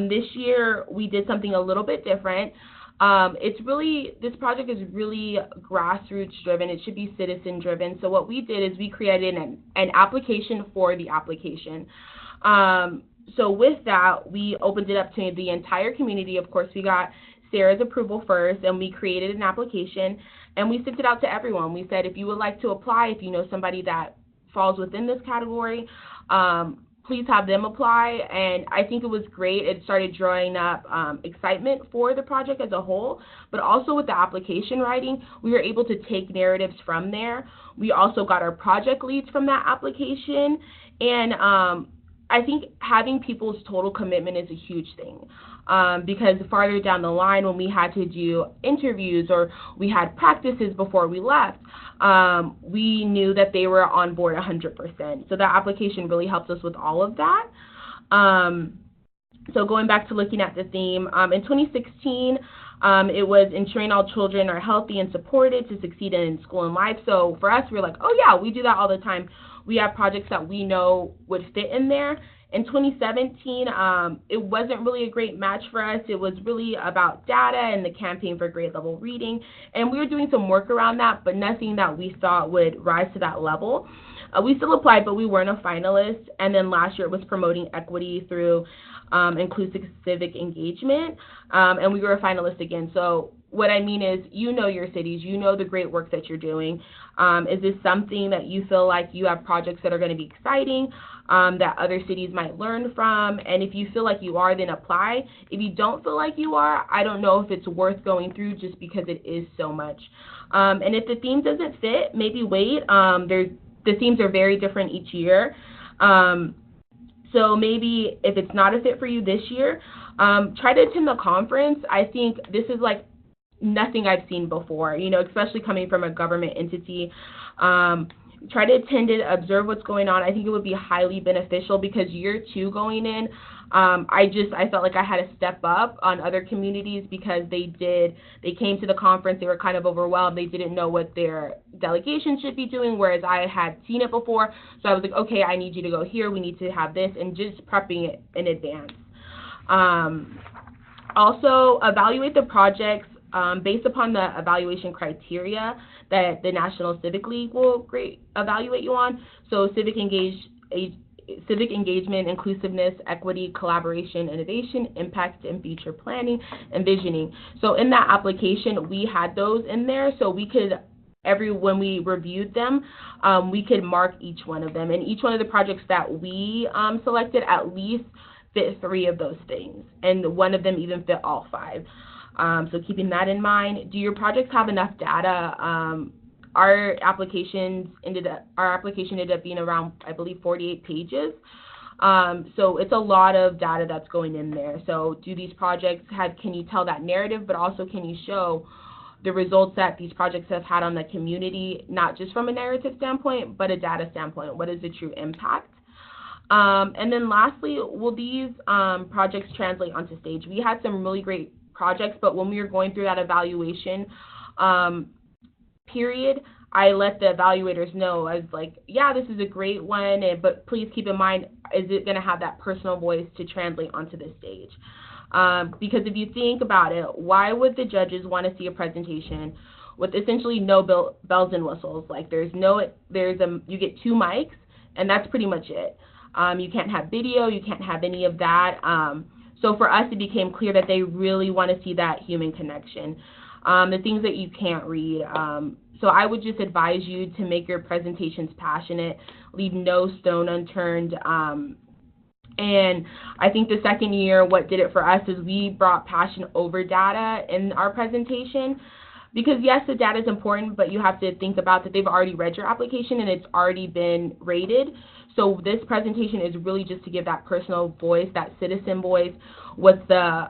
This year, we did something a little bit different. This project is really grassroots driven. It should be citizen driven. So what we did is we created an application for the application. So with that, we opened it up to the entire community. Of course, we got Sarah's approval first, and we created an application, and we sent it out to everyone. We said, if you would like to apply, if you know somebody that falls within this category, please have them apply. And I think it was great. It started drawing up excitement for the project as a whole, but also with the application writing, we were able to take narratives from there. We also got our project leads from that application, and I think having people's total commitment is a huge thing, because farther down the line when we had to do interviews or we had practices before we left, we knew that they were on board 100%. So that application really helped us with all of that. So going back to looking at the theme, in 2016, it was ensuring all children are healthy and supported to succeed in school and life. So for us, we were like, oh yeah, we do that all the time. We have projects that we know would fit in there, In 2017, it wasn't really a great match for us. It was really about data and the campaign for grade level reading, and we were doing some work around that, but nothing that we thought would rise to that level. We still applied, but we weren't a finalist. And then last year it was promoting equity through inclusive civic engagement, and we were a finalist again. So what I mean is, you know your cities, you know the great work that you're doing. Is this something that you feel like you have projects that are going to be exciting, that other cities might learn from? And if you feel like you are, then apply. If you don't feel like you are, I don't know if it's worth going through just because it is so much. And if the theme doesn't fit, maybe wait. The themes are very different each year. So maybe if it's not a fit for you this year, try to attend the conference. I think this is like nothing I've seen before, especially coming from a government entity. Try to attend it, observe what's going on. I think it would be highly beneficial because year 2 going in, I felt like I had to step up on other communities because they came to the conference, they were kind of overwhelmed, they didn't know what their delegation should be doing, whereas I had seen it before. So I was like, okay, I need you to go here, we need to have this, and just prepping it in advance. Also, evaluate the projects based upon the evaluation criteria that the National Civic League will evaluate you on. So civic engagement, inclusiveness, equity, collaboration, innovation, impact, and future planning and visioning. So in that application, we had those in there, so we could, when we reviewed them, we could mark each one of them. And each one of the projects that we selected at least fit 3 of those things, and one of them even fit all 5. So keeping that in mind, do your projects have enough data? Our application ended up being around, I believe, 48 pages. So it's a lot of data that's going in there. So do these projects can you tell that narrative, but also can you show the results that these projects have had on the community, not just from a narrative standpoint, but a data standpoint? What is the true impact? And then lastly, will these projects translate onto stage? We had some really great projects, but when we were going through that evaluation period, I let the evaluators know. I was like, yeah, this is a great one, but please keep in mind, is it going to have that personal voice to translate onto the stage? Because if you think about it, why would the judges want to see a presentation with essentially no bells and whistles? Like you get 2 mics, and that's pretty much it. You can't have video, you can't have any of that. So for us, it became clear that they really want to see that human connection, the things that you can't read. So I would just advise you to make your presentations passionate, leave no stone unturned. And I think the second year, what did it for us is we brought passion over data in our presentation. Because yes, the data is important, but you have to think about that they've already read your application and it's already been rated. So this presentation is really just to give that personal voice, that citizen voice. What's the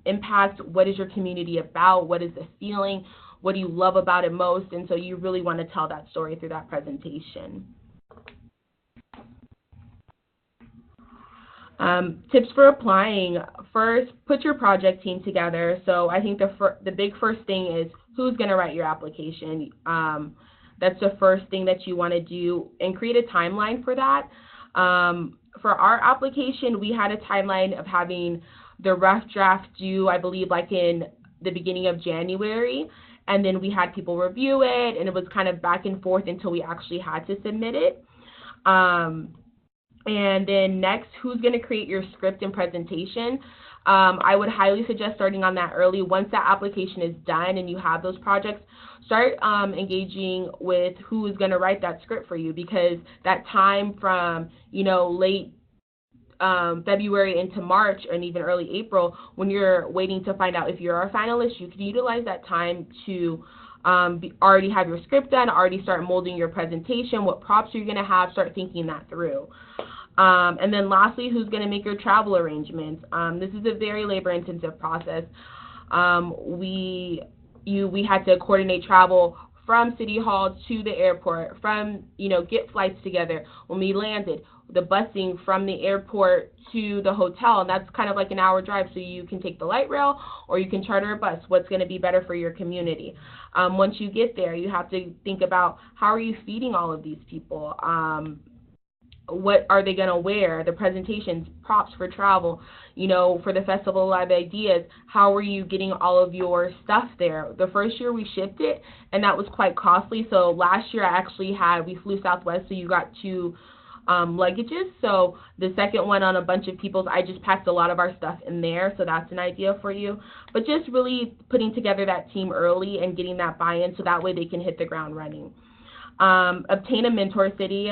impact? What is your community about? What is the feeling? What do you love about it most? And so you really want to tell that story through that presentation. Tips for applying. First, put your project team together. So I think the big first thing is who's going to write your application. That's the first thing that you want to do, and create a timeline for that. For our application, we had a timeline of having the rough draft due, I believe, like in the beginning of January, and then we had people review it, and it was kind of back and forth until we actually had to submit it. And then next, who's going to create your script and presentation? I would highly suggest starting on that early. Once that application is done and you have those projects, start engaging with who is going to write that script for you, because that time from, late February into March and even early April, when you're waiting to find out if you're a finalist, you can utilize that time to already have your script done, already start molding your presentation, what props you're going to have, start thinking that through. And then lastly, who's going to make your travel arrangements? This is a very labor-intensive process. We had to coordinate travel from City Hall to the airport, get flights together. When we landed, the busing from the airport to the hotel, and that's kind of like an hour drive, so you can take the light rail or you can charter a bus. What's going to be better for your community? Once you get there, you have to think about how are you feeding all of these people? what are they going to wear, the presentations, props for travel, for the Festival of Live Ideas, how are you getting all of your stuff there? The first year we shipped it, and that was quite costly. So last year we flew Southwest, so you got 2 luggages. So the second one on a bunch of people's, I just packed a lot of our stuff in there, so that's an idea for you. But just really putting together that team early and getting that buy-in so that way they can hit the ground running. Obtain a mentor city.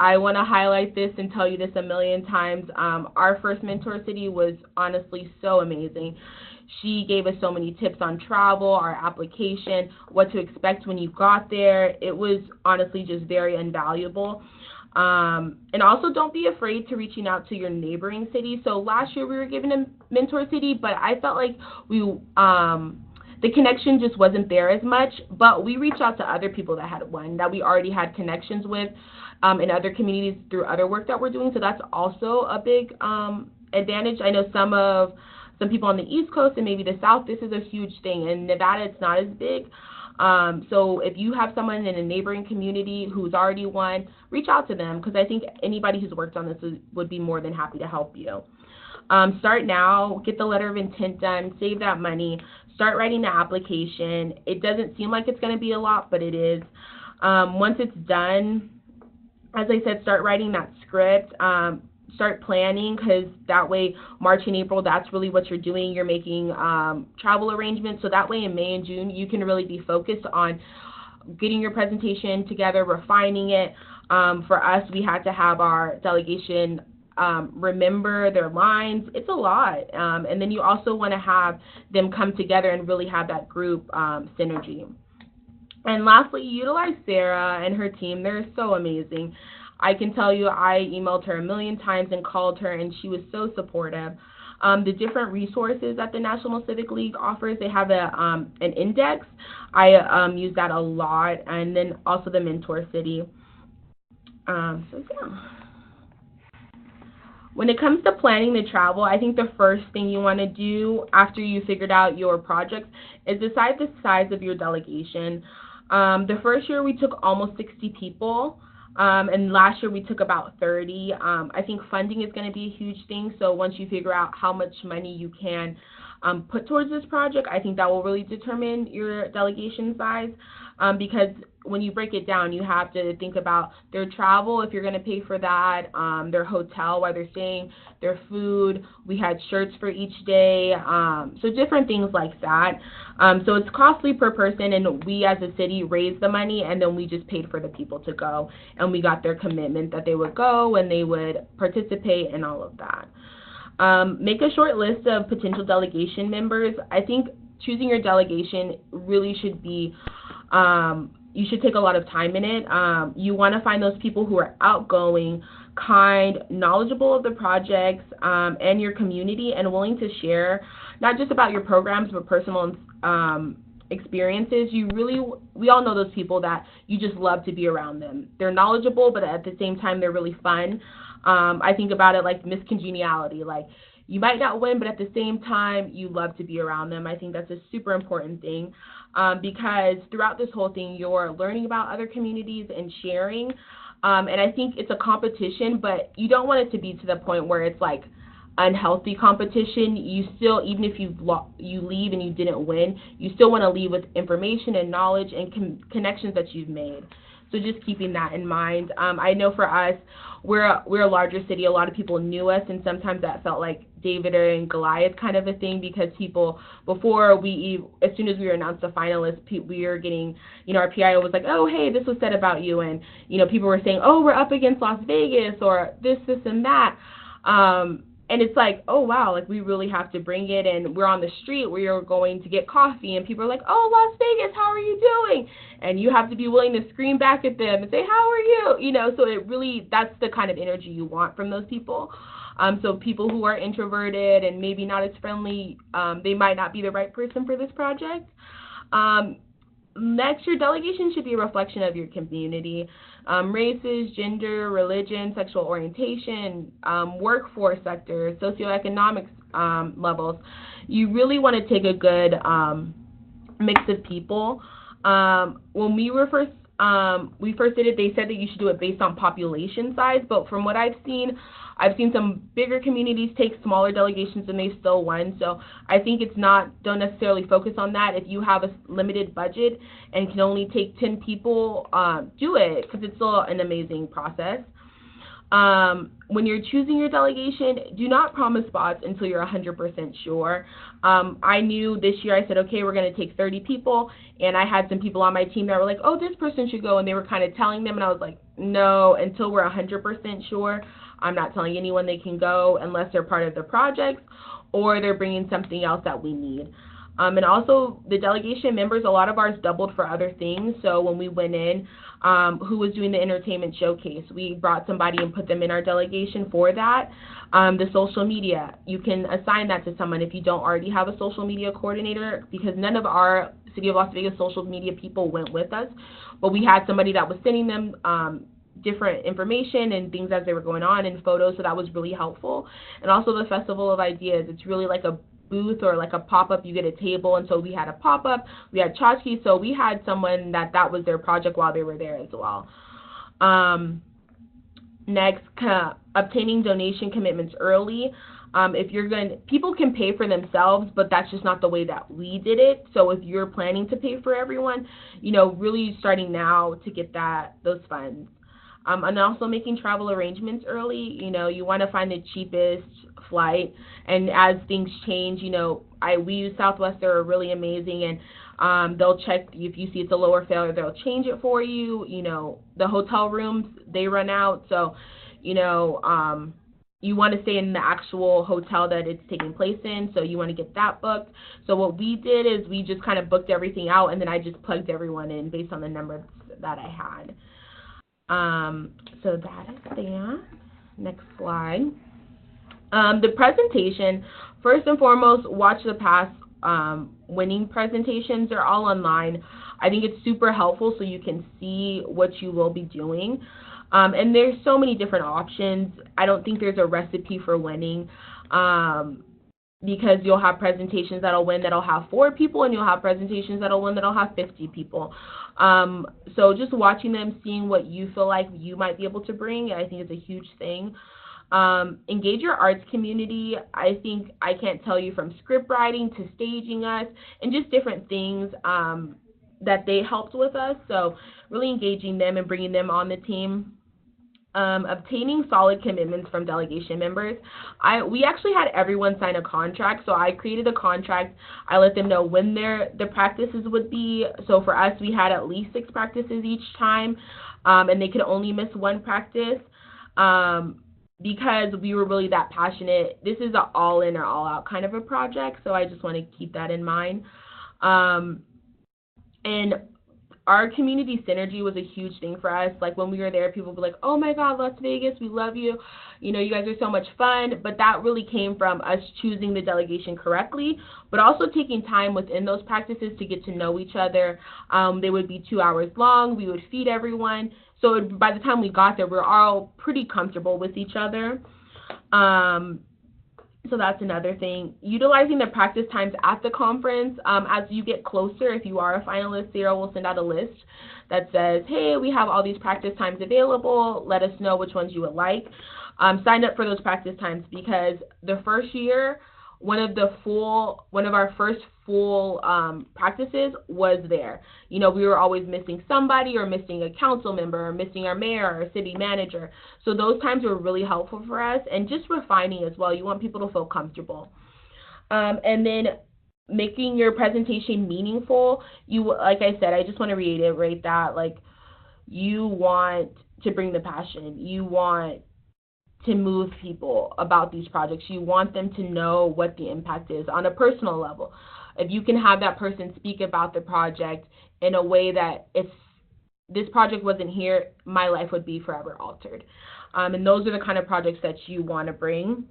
I want to highlight this and tell you this a million times. Our first mentor city was honestly so amazing. She gave us so many tips on travel, our application, what to expect when you got there. It was honestly just very invaluable. And also don't be afraid to reaching out to your neighboring city. So last year we were given a mentor city, but I felt like the connection just wasn't there as much, but we reached out to other people that had one that we already had connections with in other communities through other work that we're doing. So that's also a big advantage. I know some people on the East Coast and maybe the South, this is a huge thing. In Nevada, it's not as big. So if you have someone in a neighboring community who's already won, reach out to them, because I think anybody who's worked on this would be more than happy to help you. Start now, get the letter of intent done, save that money, start writing the application. It doesn't seem like it's going to be a lot, but it is. Once it's done, as I said, start writing that script, start planning, because that way March and April, that's really what you're doing. You're making travel arrangements, so that way in May and June you can really be focused on getting your presentation together, refining it. For us, we had to have our delegation remember their lines. It's a lot. And then you also want to have them come together and really have that group synergy. And lastly, utilize Sarah and her team. They're so amazing. I can tell you I emailed her a million times and called her, and she was so supportive. The different resources that the National Civic League offers, they have an index. I use that a lot, and then also the Mentor City. Yeah. When it comes to planning the travel, I think the first thing you want to do after you figured out your projects is decide the size of your delegation. The first year we took almost 60 people, and last year we took about 30. I think funding is going to be a huge thing, so once you figure out how much money you can put towards this project, I think that will really determine your delegation size, because when you break it down, you have to think about their travel, if you're going to pay for that, their hotel while they're staying, their food. We had shirts for each day, so different things like that. So it's costly per person, and we as a city raised the money, and then we just paid for the people to go, and we got their commitment that they would go and they would participate and all of that. Make a short list of potential delegation members. I think choosing your delegation really should be you should take a lot of time in it. You want to find those people who are outgoing, kind, knowledgeable of the projects and your community, and willing to share not just about your programs but personal experiences. We all know those people that you just love to be around them. They're knowledgeable, but at the same time they're really fun. I think about it like Miss Congeniality. Like, you might not win, but at the same time, you love to be around them. I think that's a super important thing, because throughout this whole thing, you're learning about other communities and sharing. And I think it's a competition, but you don't want it to be to the point where it's like unhealthy competition. You still, even if you leave and you didn't win, you still want to leave with information and knowledge and connections that you've made. So just keeping that in mind. I know for us, we're a larger city. A lot of people knew us, and sometimes that felt like David and Goliath kind of a thing, because people, before as soon as we were announced a finalist, we were getting, our PIO was like, oh, hey, this was said about you. And, people were saying, oh, we're up against Las Vegas, or this, and that. And it's like, oh, wow, like we really have to bring it. And we're on the street where you're going to get coffee, and people are like, oh, Las Vegas, how are you doing? And you have to be willing to scream back at them and say, how are you? So it really, that's the kind of energy you want from those people. So people who are introverted and maybe not as friendly, they might not be the right person for this project. Next, your delegation should be a reflection of your community. Races, gender, religion, sexual orientation, workforce sector, socioeconomic levels. You really want to take a good mix of people. When we were first we first did it, they said that you should do it based on population size, but from what I've seen some bigger communities take smaller delegations and they still won. So I think don't necessarily focus on that. If you have a limited budget and can only take 10 people, do it, because it's still an amazing process. When you're choosing your delegation, do not promise spots until you're 100% sure. I knew this year, I said, okay, we're going to take 30 people, and I had some people on my team that were like, oh, this person should go, and they were kind of telling them, and I was like, no, until we're 100% sure, I'm not telling anyone they can go unless they're part of the projects or they're bringing something else that we need. And also, the delegation members, a lot of ours doubled for other things. So when we went in, who was doing the entertainment showcase, we brought somebody and put them in our delegation for that. The social media, you can assign that to someone if you don't already have a social media coordinator, because none of our City of Las Vegas social media people went with us, but we had somebody that was sending them different information and things as they were going on and photos, so that was really helpful. And also the Festival of Ideas, it's really like a booth or like a pop-up. You get a table, and so we had a pop-up, we had tchotchkes, so we had someone that was their project while they were there as well. Next, obtaining donation commitments early. People can pay for themselves, but that's just not the way that we did it. So if you're planning to pay for everyone, really starting now to get those funds. And also making travel arrangements early. You want to find the cheapest flight, and as things change, we use Southwest. They're really amazing, and they'll check if you see it's a lower fare, they'll change it for you. The hotel rooms, they run out, so you want to stay in the actual hotel that it's taking place in, so you want to get that booked. So what we did is we just kind of booked everything out, and then I just plugged everyone in based on the numbers that I had. So that is there. Next slide. The presentation, first and foremost, watch the past winning presentations. They're all online. I think it's super helpful so you can see what you will be doing. And there's so many different options. I don't think there's a recipe for winning, because you'll have presentations that'll win that'll have 4 people, and you'll have presentations that'll win that'll have 50 people. So just watching them, seeing what you feel like you might be able to bring, I think is a huge thing. Engage your arts community. I think I can't tell you, from script writing to staging us and just different things that they helped with us. So really engaging them and bringing them on the team. Obtaining solid commitments from delegation members. We actually had everyone sign a contract, so I created a contract. I let them know when the practices would be. So for us, we had at least 6 practices each time, and they could only miss 1 practice because we were really that passionate. This is an all-in or all-out kind of a project, so I just want to keep that in mind. And our community synergy was a huge thing for us. Like when we were there, people were like, oh my God, Las Vegas, we love you. You guys are so much fun. But that really came from us choosing the delegation correctly, but also taking time within those practices to get to know each other. They would be 2 hours long. We would feed everyone. So by the time we got there, we were all pretty comfortable with each other. So that's another thing. Utilizing the practice times at the conference. As you get closer, if you are a finalist, Sarah will send out a list that says, hey, we have all these practice times available. Let us know which ones you would like. Sign up for those practice times, because the first year, one of our first full practices was there. We were always missing somebody, or missing a council member, or missing our mayor or city manager. So those times were really helpful for us, and just refining as well. You want people to feel comfortable. And then making your presentation meaningful. Like I said, I just want to reiterate that, you want to bring the passion. You want to move people about these projects. You want them to know what the impact is on a personal level. If you can have that person speak about the project in a way that, if this project wasn't here, my life would be forever altered. And those are the kind of projects that you want to bring.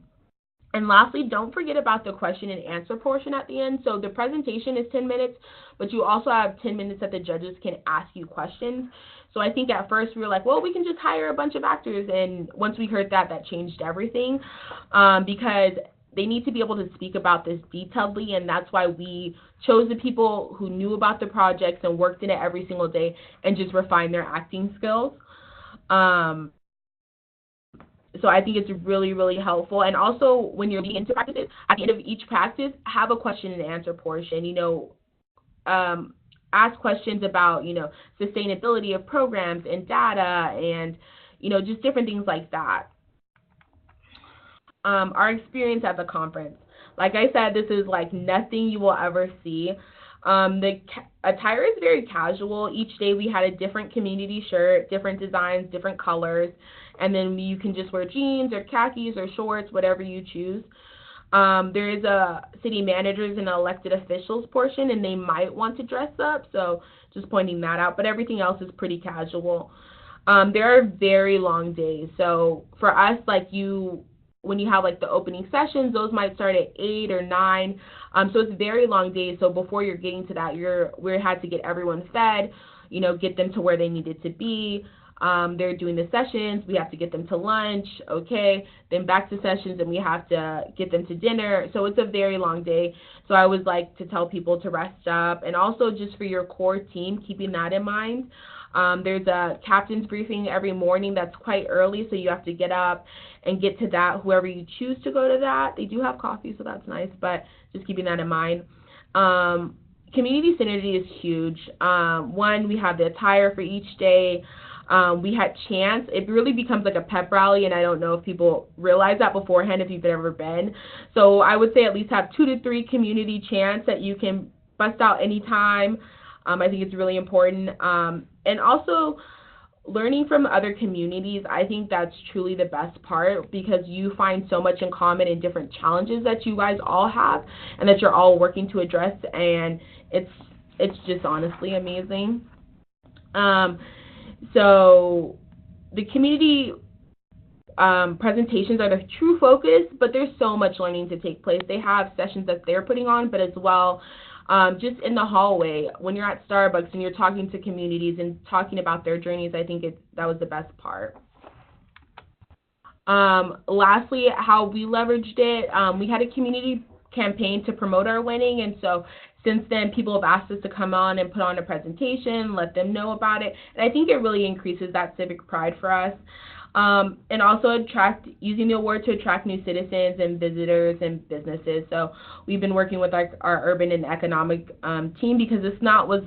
And lastly, don't forget about the question and answer portion at the end. So the presentation is 10 minutes, but you also have 10 minutes that the judges can ask you questions. So I think at first we were like, well, we can just hire a bunch of actors. And once we heard that changed everything, because they need to be able to speak about this detailedly, and that's why we chose the people who knew about the projects and worked in it every single day and just refined their acting skills. So I think it's really, really helpful. And also, when you're into practices, at the end of each practice, have a question and answer portion. Ask questions about, sustainability of programs and data and, just different things like that. Our experience at the conference. Like I said, this is like nothing you will ever see. The attire is very casual. Each day we had a different community shirt, different designs, different colors, and then you can just wear jeans or khakis or shorts, whatever you choose. There is a city managers and elected officials portion, and they might want to dress up, so just pointing that out, but everything else is pretty casual. There are very long days, so for us, when you have the opening sessions, those might start at 8 or 9. So it's very long days. So before you're getting to that, we had to get everyone fed, get them to where they needed to be. They're doing the sessions. We have to get them to lunch. Okay. Then back to sessions, and we have to get them to dinner. So it's a very long day. So I always like to tell people to rest up, and also just for your core team, keeping that in mind. There's a captain's briefing every morning that's quite early, so you have to get up and get to that, whoever you choose to go to that. They do have coffee, so that's nice, but just keeping that in mind. Community synergy is huge. One, we have the attire for each day. We had chants. It really becomes like a pep rally, and I don't know if people realize that beforehand if you've ever been. So I would say at least have 2 to 3 community chants that you can bust out anytime. I think it's really important. And also learning from other communities, I think that's truly the best part, because you find so much in common in different challenges that you guys all have and that you're all working to address, and it's just honestly amazing. So the community presentations are the true focus, but there's so much learning to take place. They have sessions that they're putting on, but as well, just in the hallway, when you're at Starbucks and you're talking to communities and talking about their journeys, I think that was the best part. Lastly, how we leveraged it, we had a community campaign to promote our winning, and so since then, people have asked us to come on and put on a presentation, let them know about it, and I think it really increases that civic pride for us. And also using the award to attract new citizens and visitors and businesses. So we've been working with our urban and economic team, because this was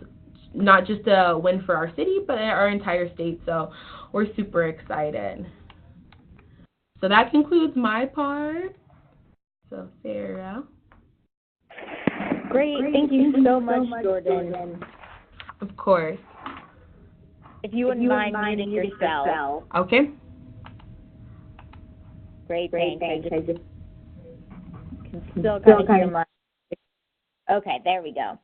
not just a win for our city, but our entire state. So we're super excited. So that concludes my part. So Sarah. Great. Thank you so much, Jordan. Of course. If you wouldn't mind muting yourself. Okay. Great, thanks. I just can still kind of hear my... Okay, there we go.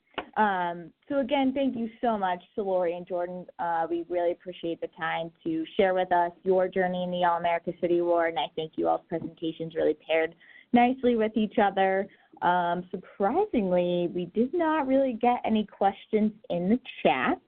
So again, thank you so much to Lori and Jordan. We really appreciate the time to share with us your journey in the All-America City Award, and I think you all's presentations really paired nicely with each other. Surprisingly, we did not really get any questions in the chat.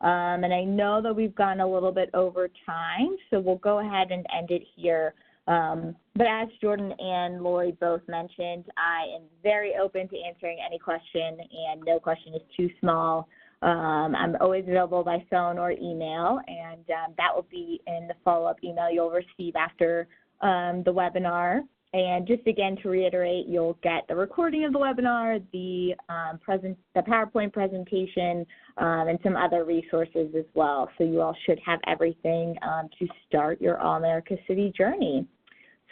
And I know that we've gone a little bit over time, so we'll go ahead and end it here. But as Jordan and Lori both mentioned, I am very open to answering any question, and no question is too small. I'm always available by phone or email, and that will be in the follow-up email you'll receive after the webinar. And just again to reiterate, you'll get the recording of the webinar, the PowerPoint presentation, and some other resources as well. So you all should have everything to start your All-America City journey.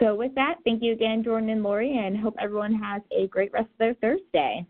So with that, thank you again, Jordan and Lori, and hope everyone has a great rest of their Thursday.